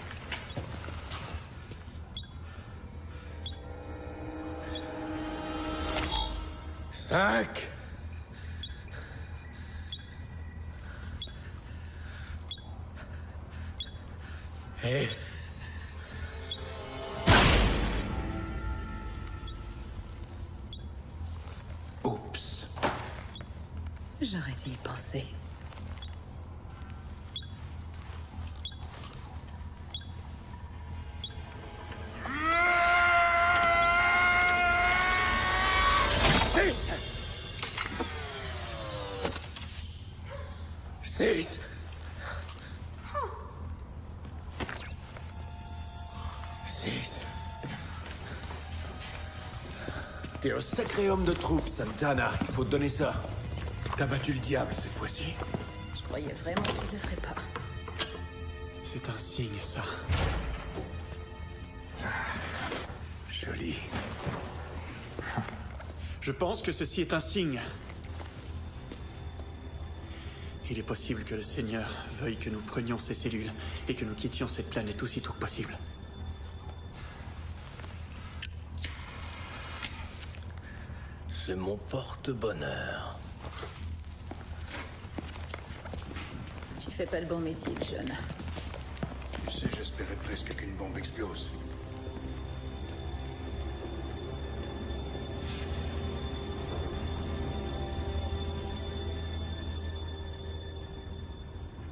Cinq. Et... Oups. J'aurais dû y penser. Six. T'es un sacré homme de troupe, Santana. Il faut te donner ça. T'as battu le diable cette fois-ci. Je croyais vraiment qu'il le ferait pas. C'est un signe, ça. Joli. Je pense que ceci est un signe. Il est possible que le Seigneur veuille que nous prenions ces cellules et que nous quittions cette planète aussitôt que possible. C'est mon porte-bonheur. Tu fais pas le bon métier, le jeune. Tu sais, j'espérais presque qu'une bombe explose.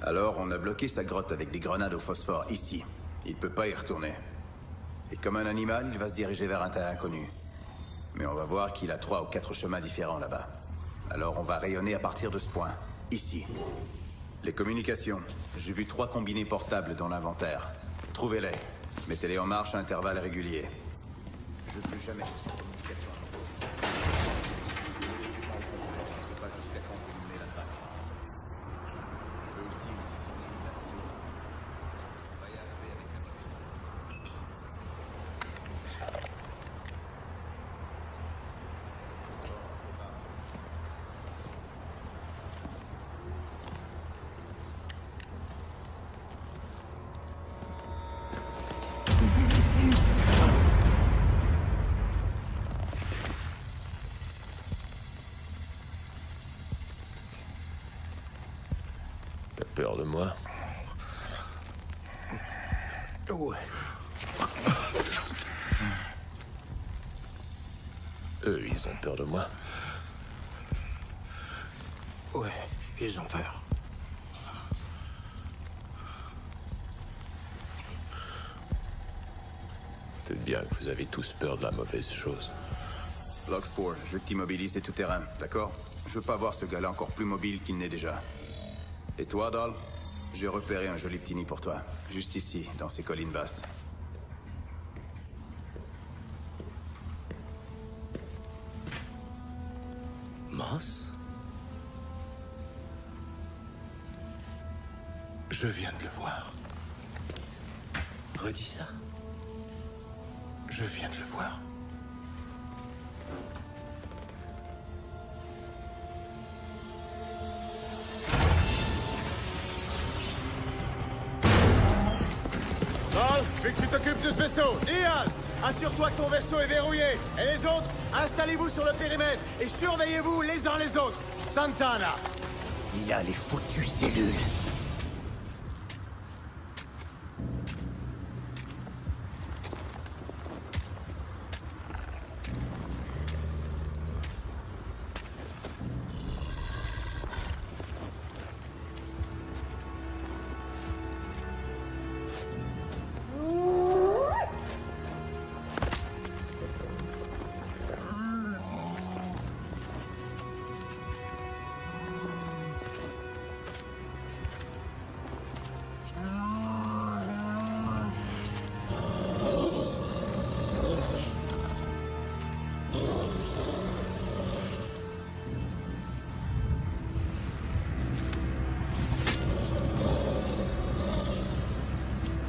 Alors, on a bloqué sa grotte avec des grenades au phosphore ici. Il peut pas y retourner. Et comme un animal, il va se diriger vers un terrain inconnu. Mais on va voir qu'il a 3 ou 4 chemins différents là-bas. Alors on va rayonner à partir de ce point, ici. Les communications. J'ai vu 3 combinés portables dans l'inventaire. Trouvez-les. Mettez-les en marche à intervalles réguliers. Je ne veux plus jamais de communication à nouveau. On ne sait pas jusqu'à quand terminer la traque. Je veux aussi une discipline d'acier. On va y arriver avec la bonne. T'as peur de moi? Ouais. Eux, ils ont peur de moi. Ouais, ils ont peur. Peut-être bien que vous avez tous peur de la mauvaise chose. Locksport, je t'immobilise et tout terrain, d'accord? Je veux pas voir ce gars-là encore plus mobile qu'il n'est déjà. Et toi, Dahl? J'ai repéré un joli petit nid pour toi. Juste ici, dans ces collines basses. Moss? Je viens de le voir. Redis ça. Je viens de le voir. Dahl, je veux que tu t'occupes de ce vaisseau. Diaz, assure-toi que ton vaisseau est verrouillé. Et les autres, installez-vous sur le périmètre et surveillez-vous les uns les autres. Santana. Il y a les foutues cellules.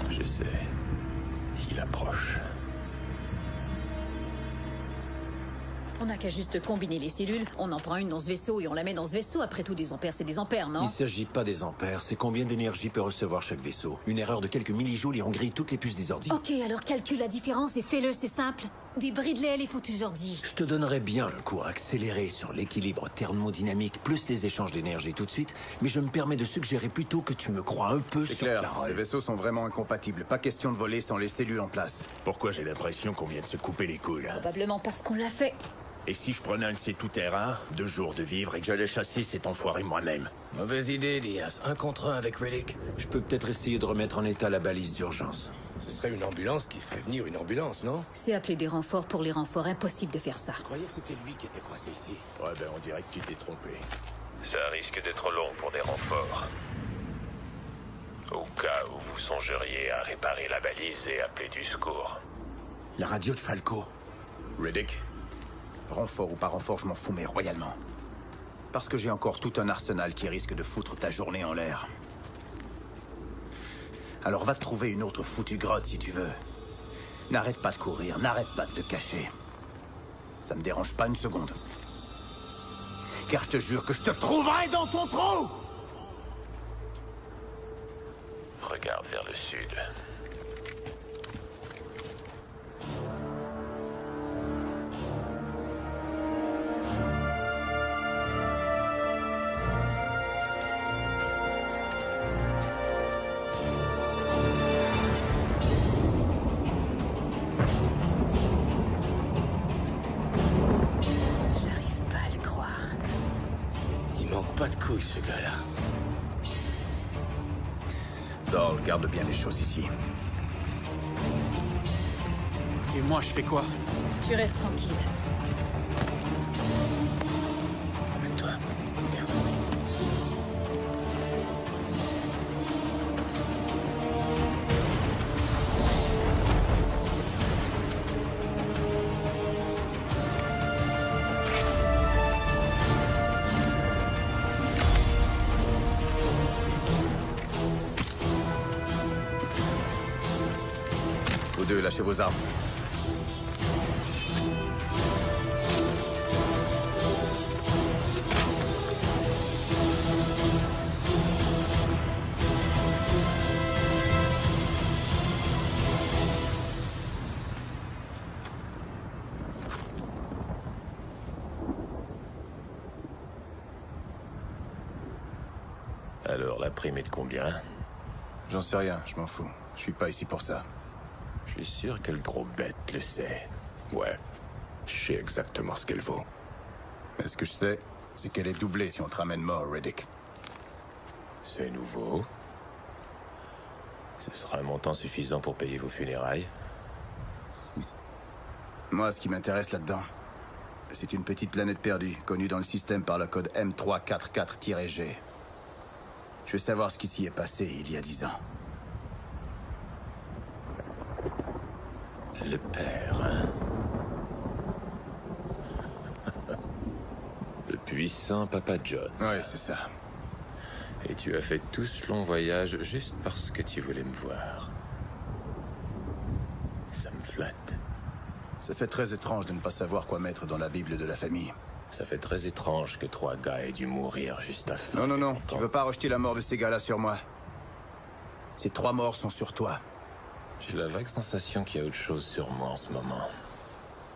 Je sais. Il approche. On n'a qu'à juste combiner les cellules, on en prend une dans ce vaisseau et on la met dans ce vaisseau. Après tout, des ampères, c'est des ampères, non? Il s'agit pas des ampères, c'est combien d'énergie peut recevoir chaque vaisseau. Une erreur de quelques millijoules et on grille toutes les puces des ordis. Ok, alors calcule la différence et fais-le, c'est simple. Débridez les foutus ordis. Je te donnerais bien un cours accéléré sur l'équilibre thermodynamique plus les échanges d'énergie tout de suite, mais je me permets de suggérer plutôt que tu me crois un peu C'est sur clair, parole. ces vaisseaux sont vraiment incompatibles. Pas question de voler sans les cellules en place. Pourquoi j'ai l'impression qu'on vient de se couper les couilles, là? Probablement parce qu'on l'a fait. Et si je prenais un de ces tout-terrain, 2 jours de vivre, et que j'allais chasser cet enfoiré moi-même? Mauvaise idée, Diaz. 1 contre 1 avec Riddick. Je peux peut-être essayer de remettre en état la balise d'urgence. Ce serait une ambulance qui ferait venir une ambulance, non? C'est appeler des renforts pour les renforts, impossible de faire ça. Je croyais que c'était lui qui était coincé ici. Ouais, ben on dirait que tu t'es trompé. Ça risque d'être long pour des renforts. Au cas où vous songeriez à réparer la balise et appeler du secours. La radio de Falco. Riddick, renfort ou pas renfort, je m'en fous, mais royalement. Parce que j'ai encore tout un arsenal qui risque de foutre ta journée en l'air. Alors va te trouver une autre foutue grotte si tu veux. N'arrête pas de courir, n'arrête pas de te cacher. Ça me dérange pas une seconde. Car je te jure que je te trouverai dans ton trou! Regarde vers le sud. Pas de couilles, ce gars-là. Doll, garde bien les choses ici. Et moi, je fais quoi? Tu restes tranquille. Amène-toi. Viens. Vous deux, lâchez vos armes. Alors, la prime est de combien? J'en sais rien, je m'en fous. Je suis pas ici pour ça. Je suis sûr que le gros bête le sait. Ouais, je sais exactement ce qu'elle vaut. Mais ce que je sais, c'est qu'elle est doublée si on te ramène mort, Riddick. C'est nouveau. Ce sera un montant suffisant pour payer vos funérailles. Moi, ce qui m'intéresse là-dedans, c'est une petite planète perdue, connue dans le système par le code M344-G. Je veux savoir ce qui s'y est passé il y a 10 ans. Le père, hein? Le puissant Papa John. Ouais, c'est ça. Et tu as fait tout ce long voyage juste parce que tu voulais me voir. Ça me flatte. Ça fait très étrange de ne pas savoir quoi mettre dans la Bible de la famille. Ça fait très étrange que 3 gars aient dû mourir juste à fin. Non, tu veux pas rejeter la mort de ces gars-là sur moi. Ces 3 morts sont sur toi. J'ai la vague sensation qu'il y a autre chose sur moi en ce moment.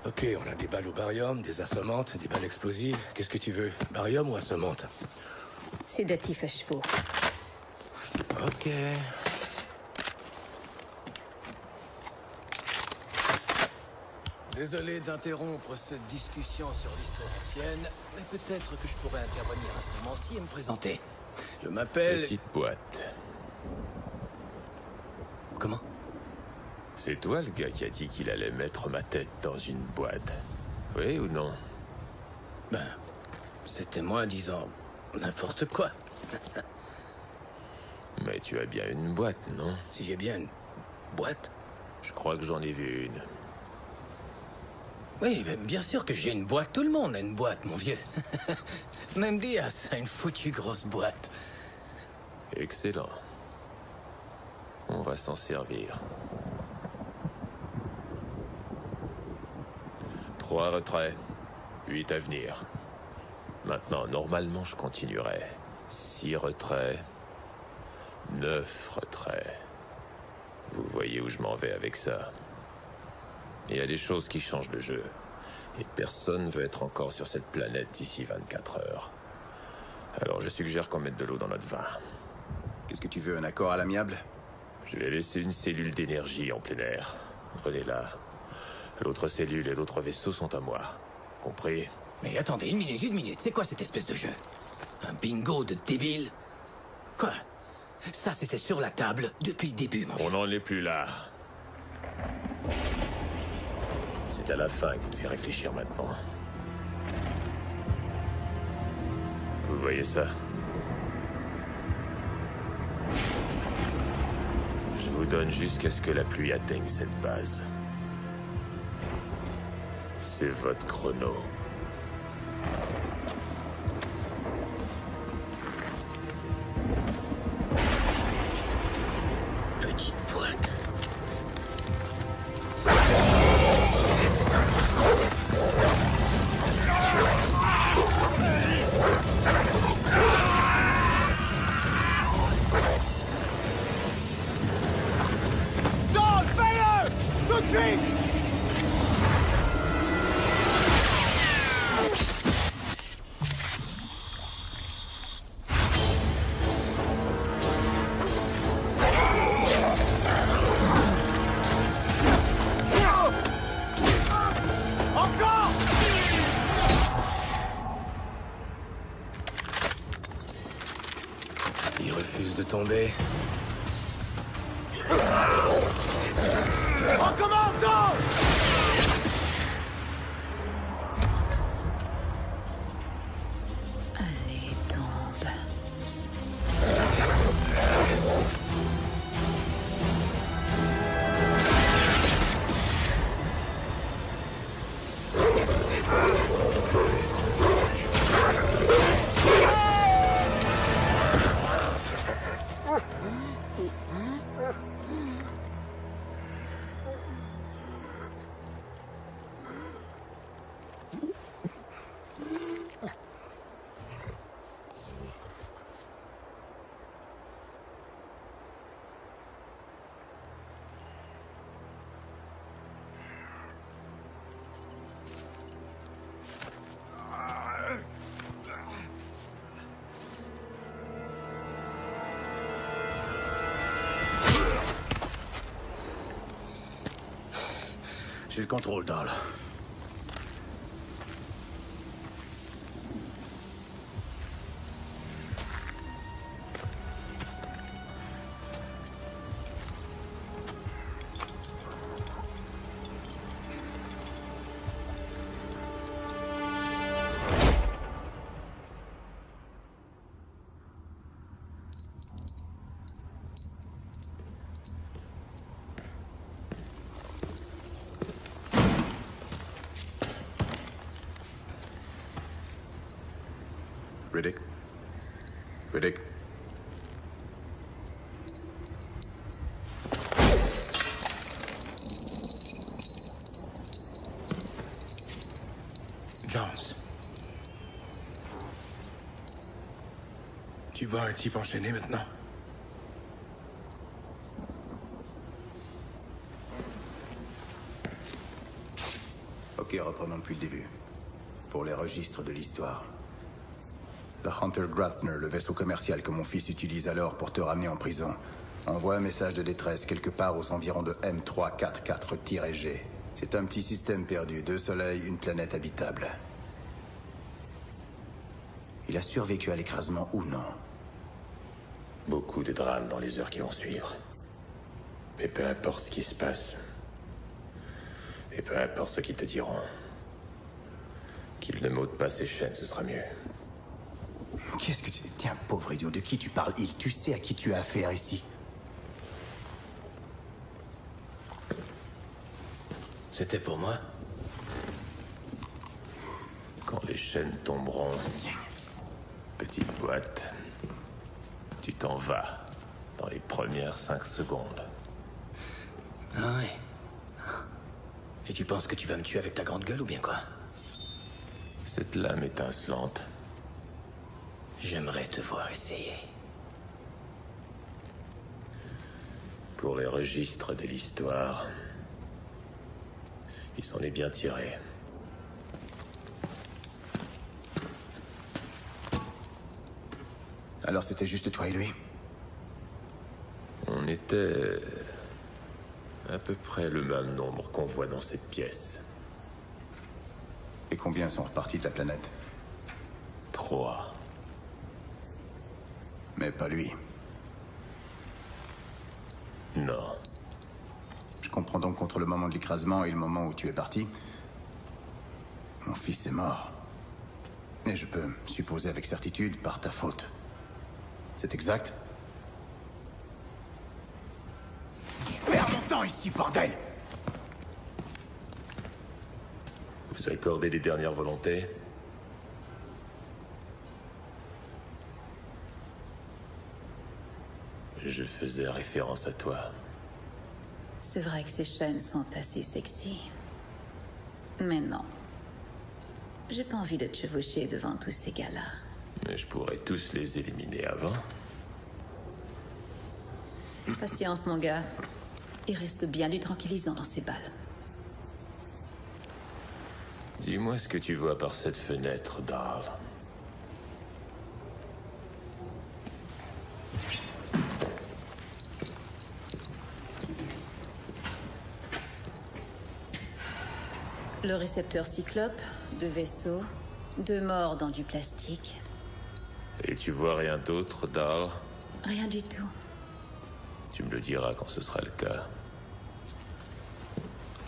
Ok, on a des balles au barium, des assommantes, des balles explosives. Qu'est-ce que tu veux? Barium ou assommante? Sédatif à chevaux. Ok. Désolé d'interrompre cette discussion sur l'histoire ancienne, mais peut-être que je pourrais intervenir à ce moment-ci et me présenter. Je m'appelle... Petite boîte. Comment? C'est toi le gars qui a dit qu'il allait mettre ma tête dans une boîte. Oui ou non? Ben, c'était moi disant n'importe quoi. Mais tu as bien une boîte, non? Si j'ai bien une boîte? Je crois que j'en ai vu une. Oui, ben, bien sûr que j'ai une boîte. Tout le monde a une boîte, mon vieux. Même Diaz a une foutue grosse boîte. Excellent. On va s'en servir. 3 retraits, 8 à venir. Maintenant, normalement, je continuerai. 6 retraits, 9 retraits. Vous voyez où je m'en vais avec ça. Il y a des choses qui changent le jeu. Et personne ne veut être encore sur cette planète d'ici 24 heures. Alors je suggère qu'on mette de l'eau dans notre vin. Qu'est-ce que tu veux, un accord à l'amiable? Je vais laisser une cellule d'énergie en plein air. Prenez-la. L'autre cellule et l'autre vaisseau sont à moi. Compris? Mais attendez, une minute. C'est quoi cette espèce de jeu? Un bingo de débile? Quoi? Ça, c'était sur la table depuis le début, mon vieux. On n'en est plus là. C'est à la fin que vous devez réfléchir maintenant. Vous voyez ça? Je vous donne jusqu'à ce que la pluie atteigne cette base. C'est votre chrono. Il refuse de tomber. Recommence donc! Allez, tombe. J'ai le contrôle, Dahl. Riddick? Riddick? Jones. Tu vois un type enchaîné maintenant? Ok, reprenons depuis le début. Pour les registres de l'histoire. La Hunter Grasner, le vaisseau commercial que mon fils utilise alors pour te ramener en prison, envoie un message de détresse quelque part aux environs de M344-G. C'est un petit système perdu, 2 soleils, une planète habitable. Il a survécu à l'écrasement ou non? Beaucoup de drames dans les heures qui vont suivre. Mais peu importe ce qui se passe, et peu importe ce qu'ils te diront, qu'ils ne m'ôtent pas ses chaînes, ce sera mieux. Qu'est-ce que tu... Tiens, pauvre idiot, de qui tu parles, Il? Tu sais à qui tu as affaire ici? C'était pour moi? Quand les chaînes tomberont, petite boîte, tu t'en vas dans les premières 5 secondes. Ah ouais. Et tu penses que tu vas me tuer avec ta grande gueule ou bien quoi? Cette lame étincelante. J'aimerais te voir essayer. Pour les registres de l'histoire, il s'en est bien tiré. Alors c'était juste toi et lui? On était à peu près le même nombre qu'on voit dans cette pièce. Et combien sont repartis de la planète? 3. Mais pas lui. Non. Je comprends donc qu'entre le moment de l'écrasement et le moment où tu es parti, mon fils est mort. Et je peux supposer avec certitude par ta faute. C'est exact? Je perds mon temps ici, bordel! Vous accordez des dernières volontés? Je faisais référence à toi. C'est vrai que ces chaînes sont assez sexy. Mais non. J'ai pas envie de te chevaucher devant tous ces gars-là. Mais je pourrais tous les éliminer avant. Patience, mon gars. Il reste bien du tranquillisant dans ces balles. Dis-moi ce que tu vois par cette fenêtre, Dahl. Le récepteur Cyclope, 2 vaisseaux, 2 morts dans du plastique. Et tu vois rien d'autre, Dahl? Rien du tout. Tu me le diras quand ce sera le cas.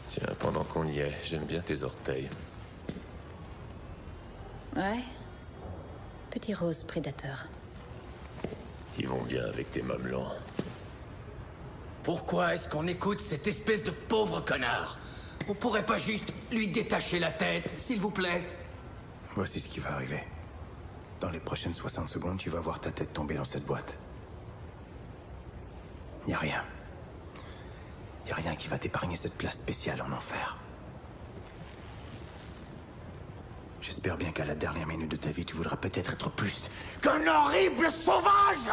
Tiens, pendant qu'on y est, j'aime bien tes orteils. Ouais. Petit rose prédateur. Ils vont bien avec tes mamelons. Pourquoi est-ce qu'on écoute cette espèce de pauvre connard? On pourrait pas juste lui détacher la tête, s'il vous plaît? Voici ce qui va arriver. Dans les prochaines 60 secondes, tu vas voir ta tête tomber dans cette boîte. Y a rien. Y a rien qui va t'épargner cette place spéciale en enfer. J'espère bien qu'à la dernière minute de ta vie, tu voudras peut-être être plus qu'un horrible sauvage!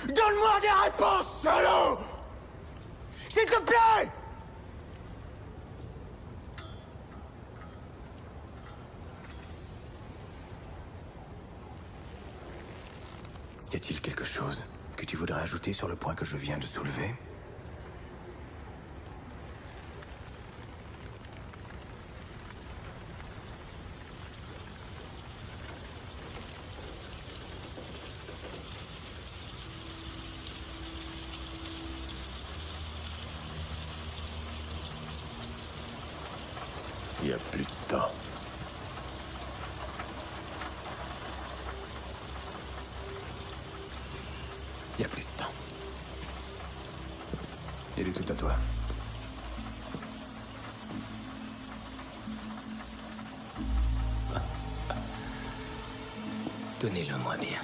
Donne-moi des réponses, salaud! S'il te plaît! Y a-t-il quelque chose que tu voudrais ajouter sur le point que je viens de soulever? Il n'y a plus de temps. Il n'y a plus de temps. Il est tout à toi. Donnez-le-moi bien.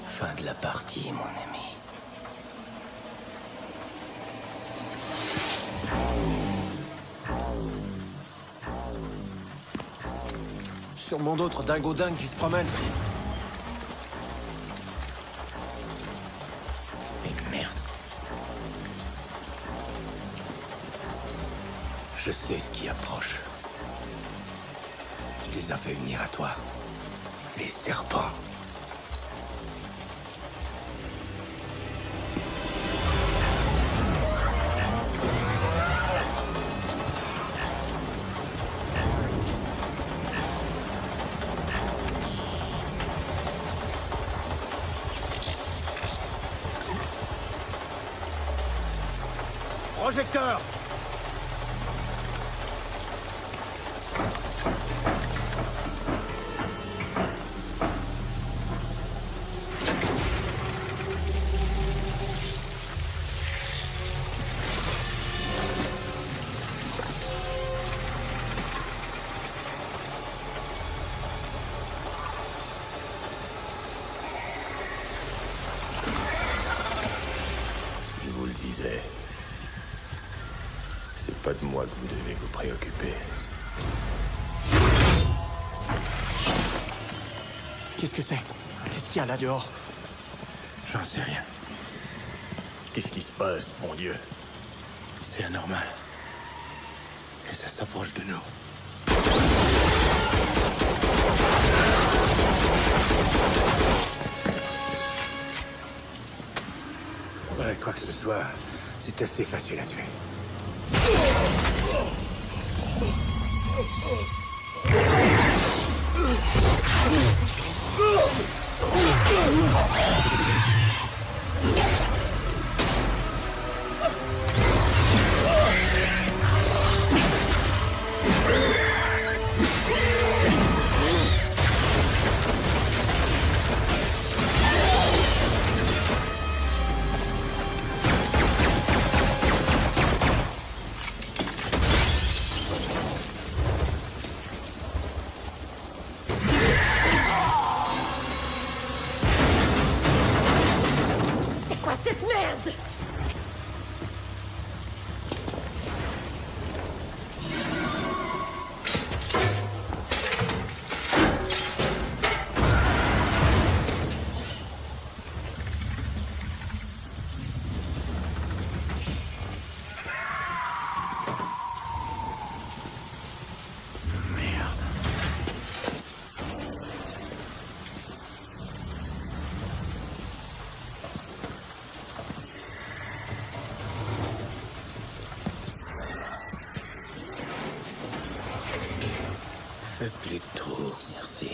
Fin de la partie, mon ami. Sûrement d'autres dingos dingues qui se promènent. Mais merde. Je sais ce qui approche. Tu les as fait venir à toi. Les serpents. Projecteur! Je vous le disais. C'est pas de moi que vous devez vous préoccuper. Qu'est-ce que c'est? Qu'est-ce qu'il y a là dehors? J'en sais rien. Qu'est-ce qui se passe, mon Dieu? C'est anormal. Et ça s'approche de nous. Ouais, quoi que ce soit, c'est assez facile à tuer. fais plus de trous, merci.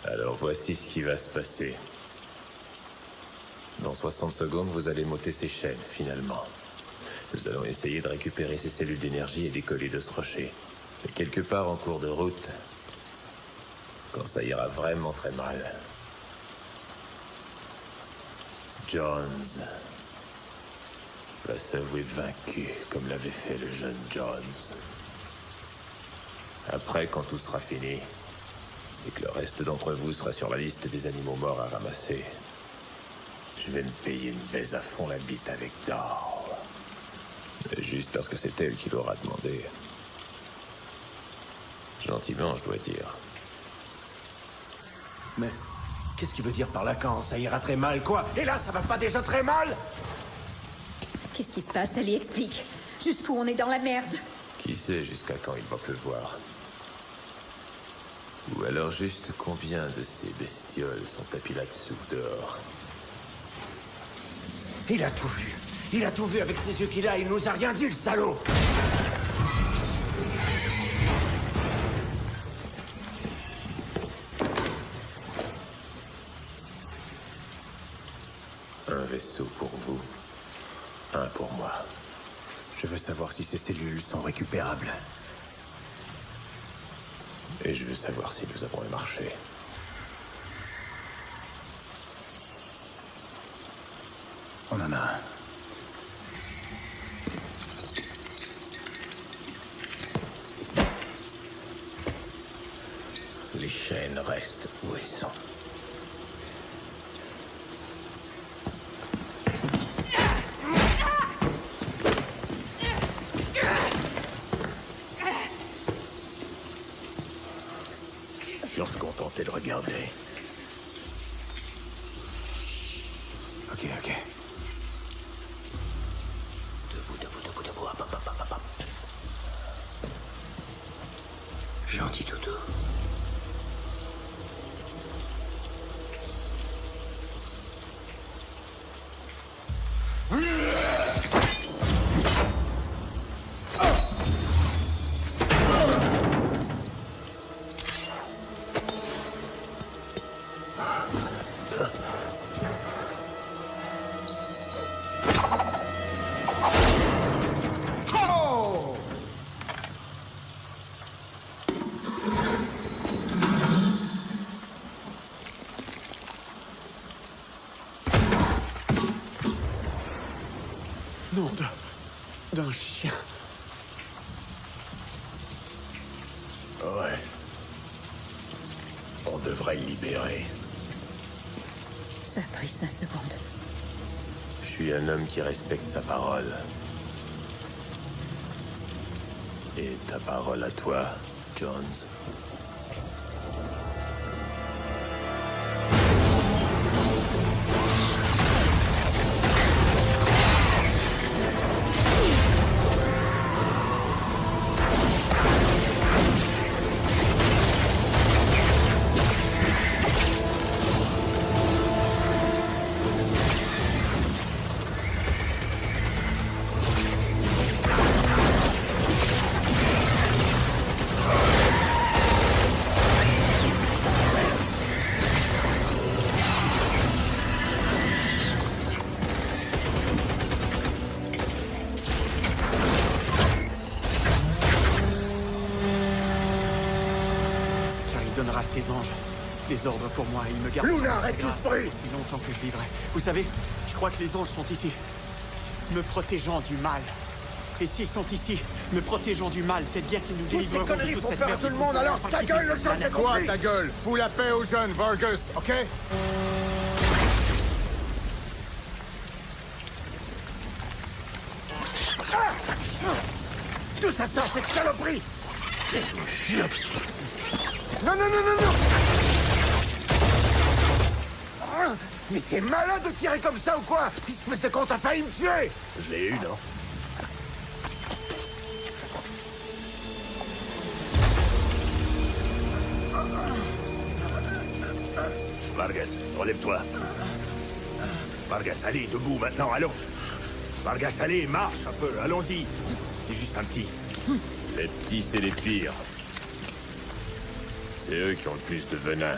Alors voici ce qui va se passer. Dans 60 secondes, vous allez m'ôter ces chaînes, finalement. Nous allons essayer de récupérer ces cellules d'énergie et décoller de ce rocher. Et quelque part en cours de route, quand ça ira vraiment très mal, Jones va s'avouer vaincu, comme l'avait fait le jeune Jones. Après, quand tout sera fini, et que le reste d'entre vous sera sur la liste des animaux morts à ramasser, je vais me payer une baise à fond la bite avec Dahl. Juste parce que c'est elle qui l'aura demandé. Gentiment, je dois dire. Mais qu'est-ce qu'il veut dire par là quand ça ira très mal, quoi? Et là, ça va pas déjà très mal? Qu'est-ce qui se passe? Ali, explique. Jusqu'où on est dans la merde? Qui sait jusqu'à quand il va pleuvoir? Ou alors juste combien de ces bestioles sont tapis là-dessous, dehors? Il a tout vu. Il a tout vu avec ses yeux qu'il a. Il nous a rien dit, le salaud. Un vaisseau pour vous, un pour moi. Je veux savoir si ces cellules sont récupérables. Et je veux savoir si nous avons un marché. On en a un. Les chaînes restent où elles sont. Si on se contentait de regarder. Ok. Debout, hop, hop, hop, hop. Gentil toutou. Nom d'un chien. Ouais. On devrait le libérer. Ça a pris 5 secondes. Je suis un homme qui respecte sa parole. Et ta parole à toi, Jones? Ses anges, des ordres pour moi, il me garde. Luna, arrête tout ce bruit! Aussi longtemps que je vivrai. Vous savez, je crois que les anges sont ici, me protégeant du mal. Et s'ils sont ici, me protégeant du mal, peut-être bien qu'ils nous délivreront Toutes ces conneries font peur à tout le monde, alors ta gueule, le jeune, t'as compris? Quoi, ta gueule? Fous la paix aux jeunes, Vargas, ok? D'où ça sort, cette saloperie? Non, non, non, non, non! Mais t'es malade de tirer comme ça ou quoi? Espèce de con, t'as failli me tuer! Je l'ai eu, non? Vargas, relève-toi. Vargas, allez, debout maintenant, allons. Vargas, allez, marche un peu, allons-y. C'est juste un petit. Les petits, c'est les pires. C'est eux qui ont le plus de venin.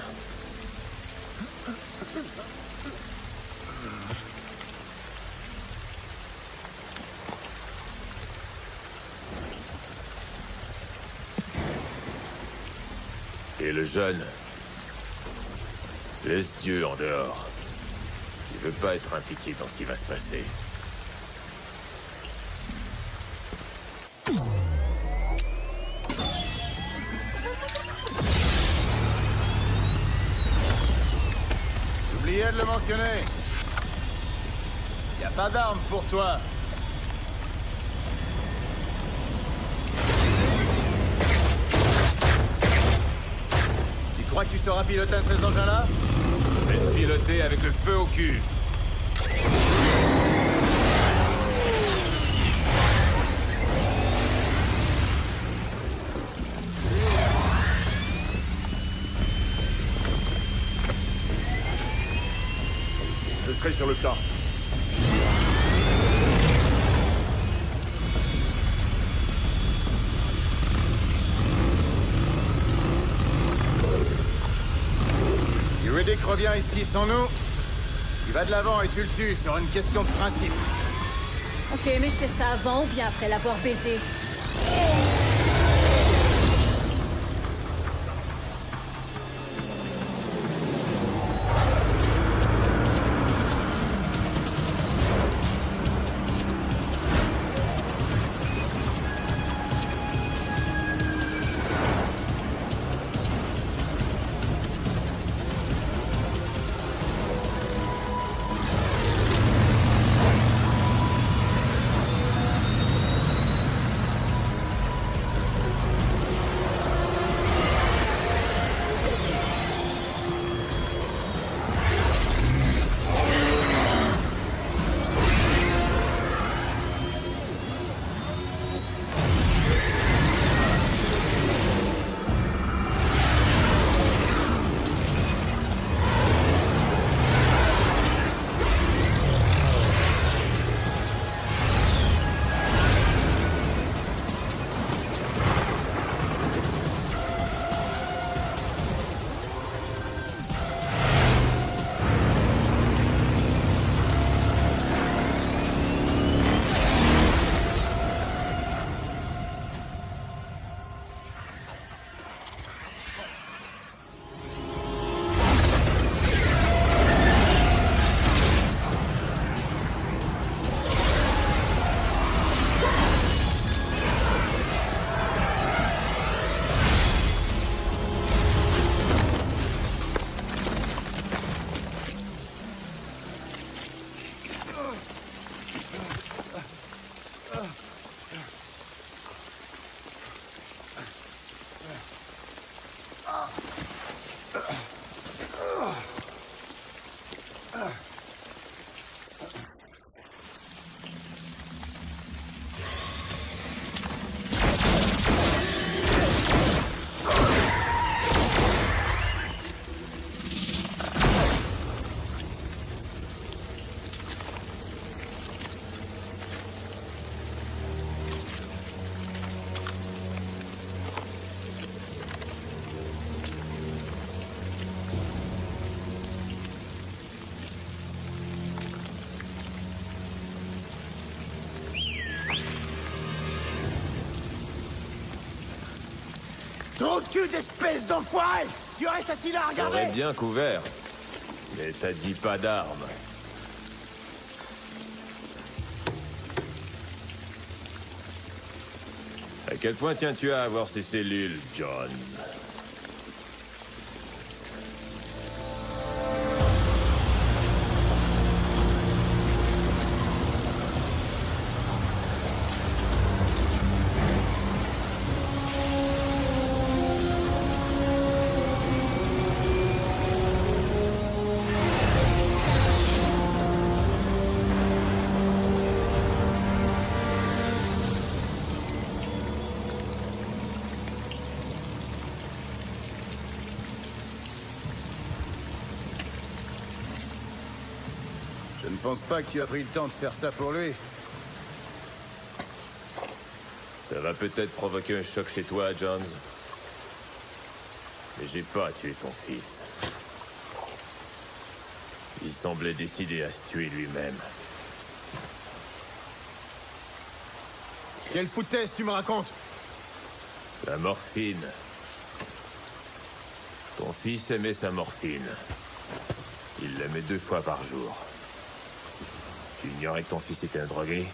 Et le jeune, laisse Dieu en dehors. Il veut pas être impliqué dans ce qui va se passer. J'oubliais de le mentionner. Y a pas d'armes pour toi. Tu crois que tu sauras piloter un de ces engins-là? Je vais te piloter avec le feu au cul. Je serai sur le flanc. Si Riddick revient ici sans nous, il va de l'avant et tu le tues sur une question de principe. Ok, mais je fais ça avant ou bien après l'avoir baisé? Trou de cul d'espèce d'enfoiré! Tu restes assis là à regarder? J'aurais bien couvert. Mais t'as dit pas d'armes. À quel point tiens-tu à avoir ces cellules, Jones? ne pense pas que tu as pris le temps de faire ça pour lui. Ça va peut-être provoquer un choc chez toi, Jones. Mais j'ai pas tué ton fils. Il semblait décidé à se tuer lui-même. Quelle foutaise tu me racontes? La morphine. Ton fils aimait sa morphine. Il l'aimait 2 fois par jour. Tu ignorais que ton fils était un drogué?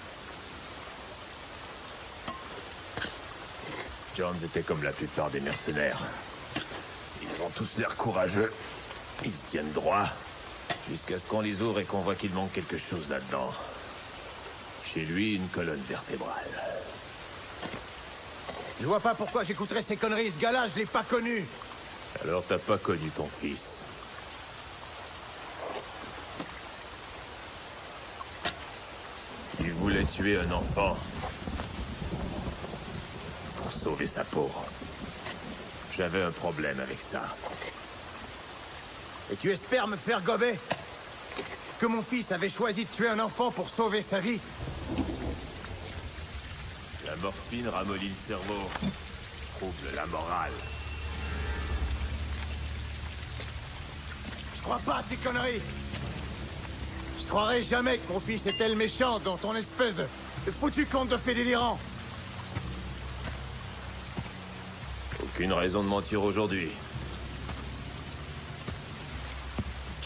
Jones était comme la plupart des mercenaires. Ils ont tous l'air courageux. Ils se tiennent droit. Jusqu'à ce qu'on les ouvre et qu'on voit qu'il manque quelque chose là-dedans. Chez lui, une colonne vertébrale. Je vois pas pourquoi j'écouterais ces conneries. Ce gars-là, je l'ai pas connu. Alors t'as pas connu ton fils. Il voulait tuer un enfant. Pour sauver sa peau. J'avais un problème avec ça. Et tu espères me faire gober? Que mon fils avait choisi de tuer un enfant pour sauver sa vie? La morphine ramollit le cerveau. Trouble la morale. Je crois pas à tes conneries. Je croirais jamais que mon fils était le méchant dans ton espèce de foutu conte de fées délirant. Aucune raison de mentir aujourd'hui.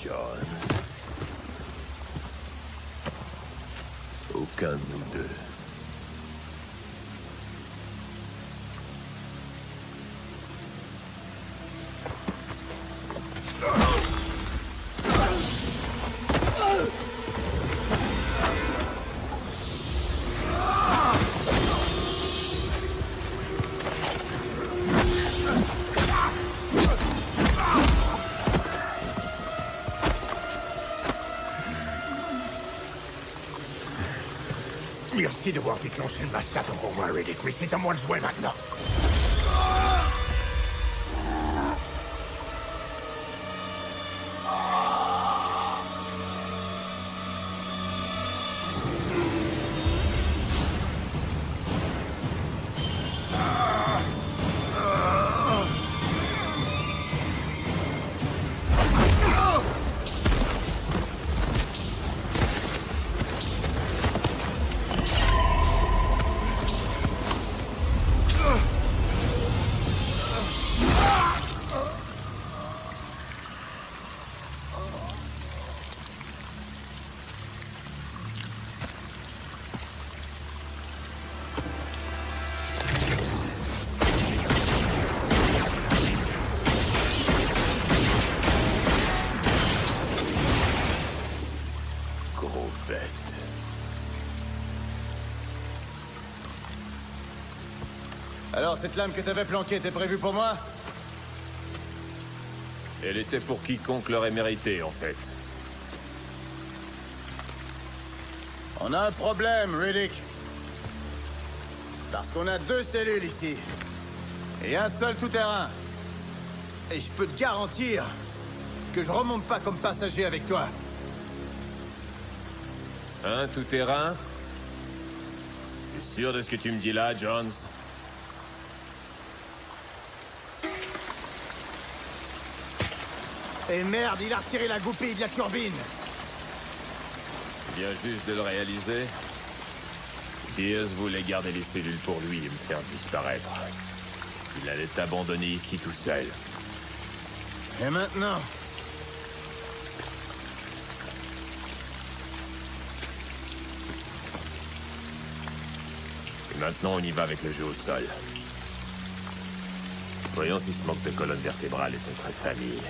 John. Aucun de nous deux. Merci d'avoir déclenché le massacre pour moi, Riddick, mais c'est à moi de jouer maintenant. Alors, cette lame que t'avais planquée était prévue pour moi? Elle était pour quiconque l'aurait mérité, en fait. On a un problème, Riddick. Parce qu'on a 2 cellules ici. Et un seul tout-terrain. Et je peux te garantir que je remonte pas comme passager avec toi. Un tout-terrain? T'es sûr de ce que tu me dis là, Jones? Et merde, il a retiré la goupille de la turbine. Il vient juste de le réaliser. Pierce voulait garder les cellules pour lui et me faire disparaître. Il allait t'abandonner ici tout seul. Et maintenant? Et maintenant, on y va avec le jeu au sol. Voyons si ce manque de colonne vertébrale est un trait de famille.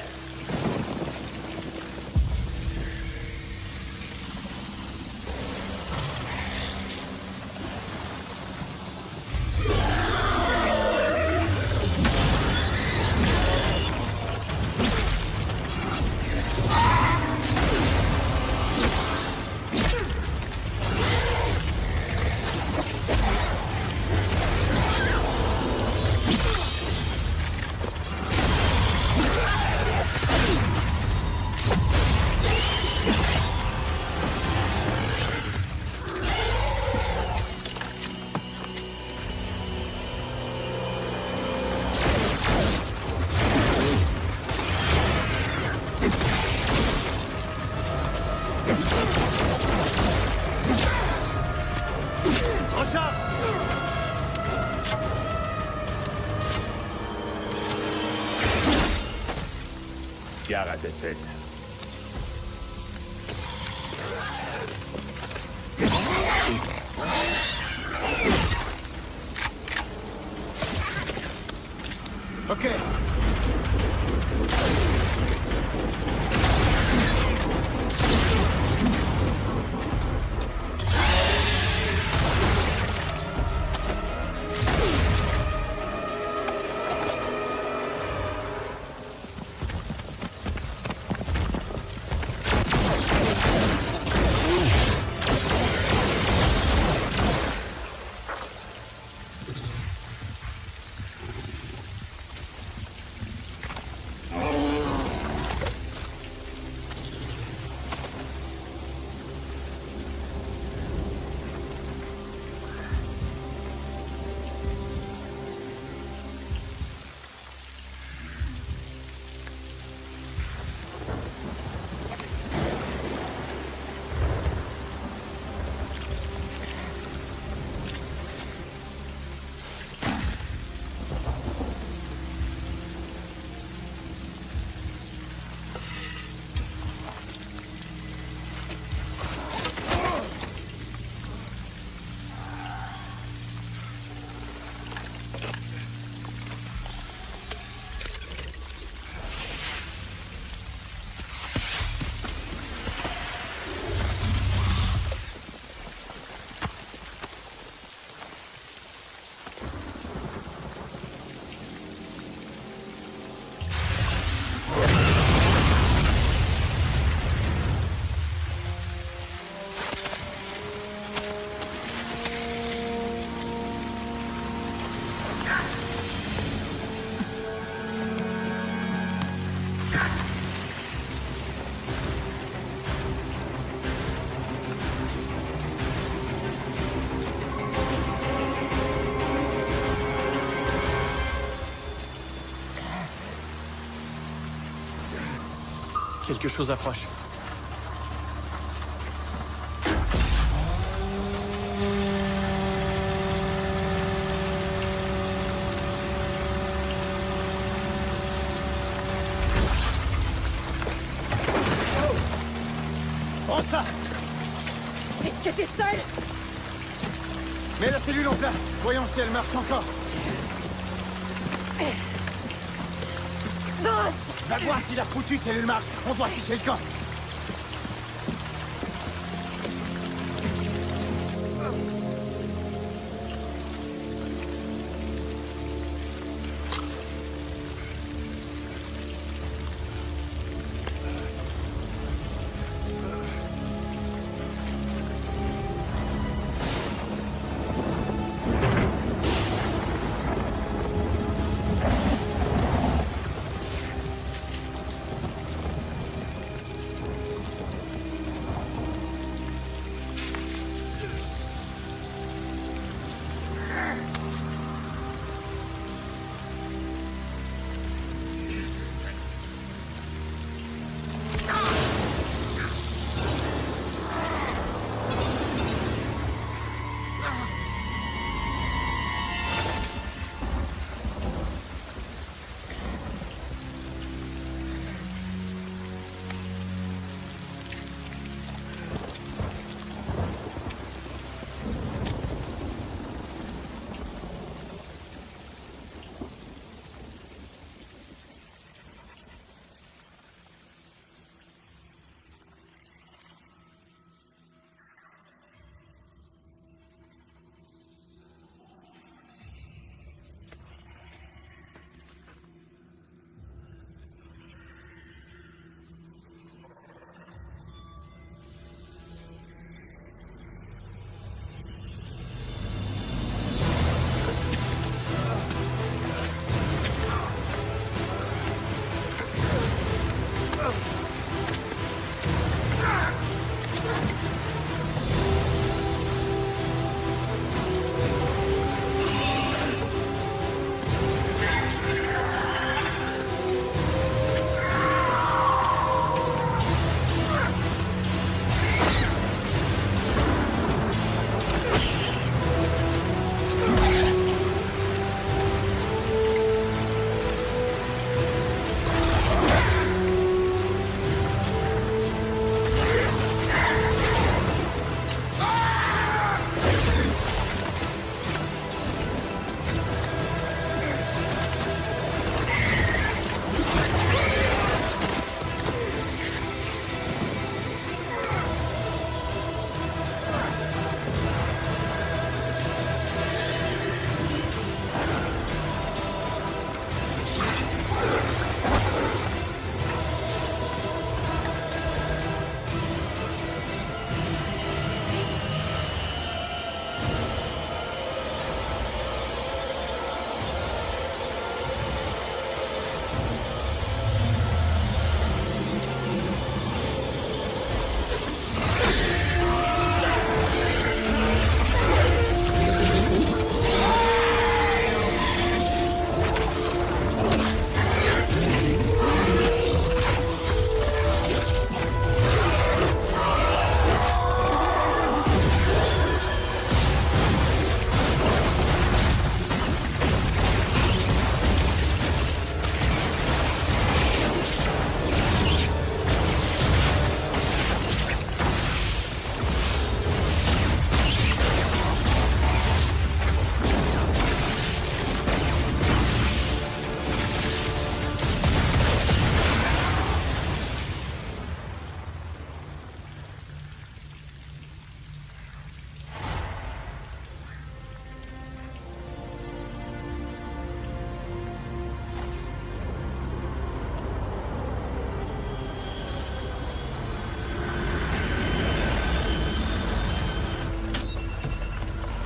charge! Gare à ta tête. Ok. Quelque chose approche. Prends ça! Est-ce que t'es seul? Mets la cellule en place. Voyons si elle marche encore. Boss! Va voir si la foutue cellule marche. On doit afficher le camp.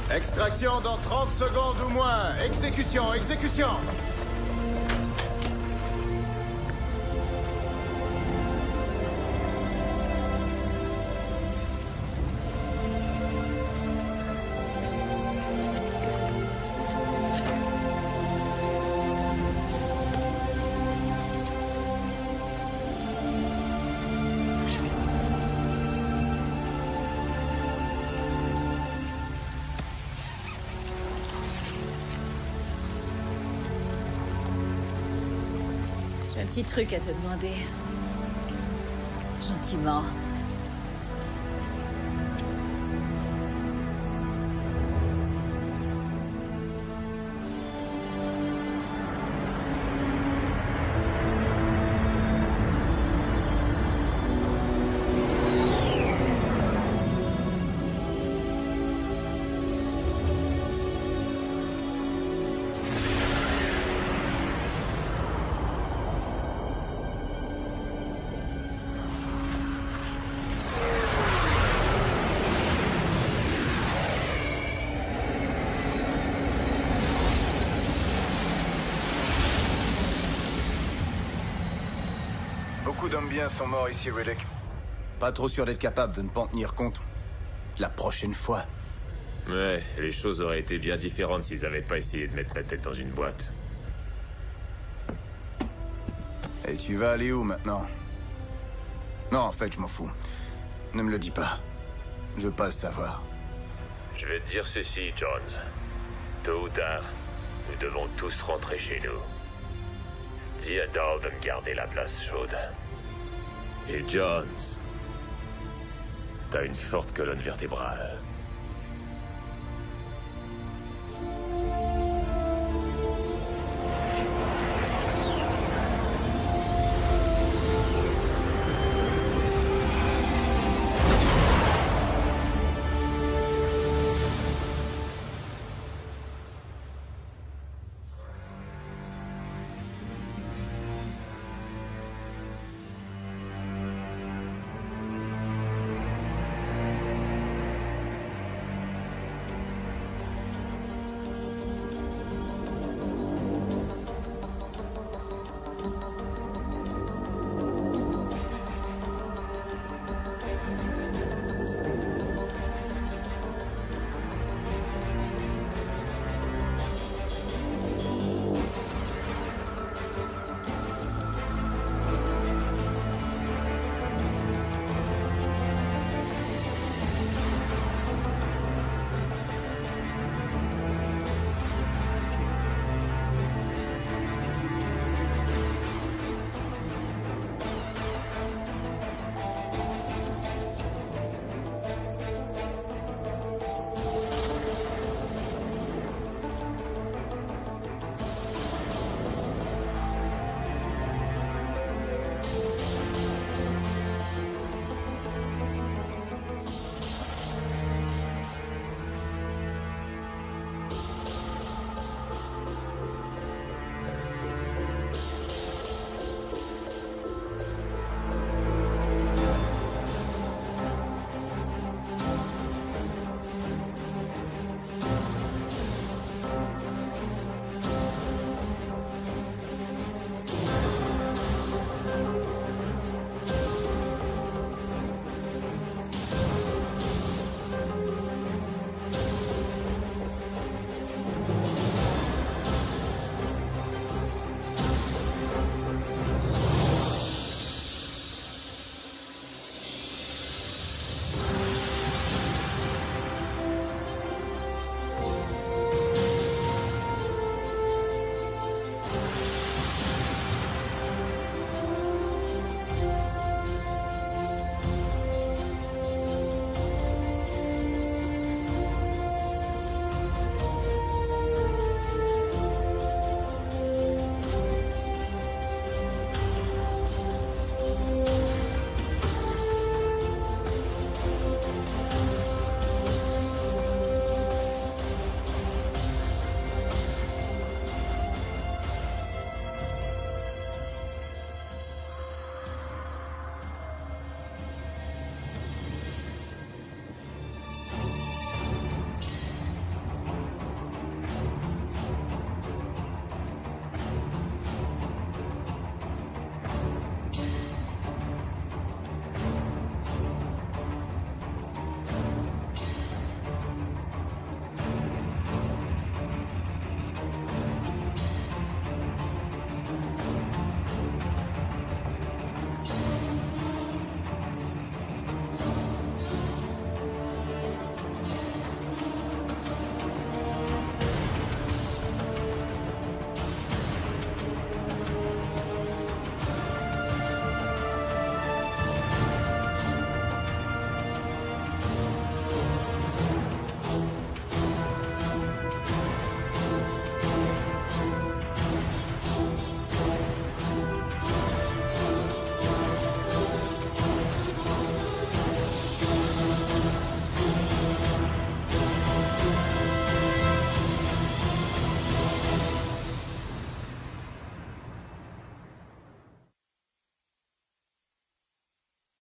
Extraction dans 30 secondes ou moins. Exécution, exécution. J'ai un petit truc à te demander. Gentiment. Beaucoup d'hommes bien sont morts ici, Riddick. Pas trop sûr d'être capable de ne pas en tenir compte. La prochaine fois. Ouais, les choses auraient été bien différentes s'ils avaient pas essayé de mettre ma tête dans une boîte. Et tu vas aller où maintenant? Non, en fait, je m'en fous. Ne me le dis pas. Je veux pas le savoir. Je vais te dire ceci, Jones. Tôt ou tard, nous devons tous rentrer chez nous. Dis à Dahl de me garder la place chaude. Et Jones, t'as une forte colonne vertébrale.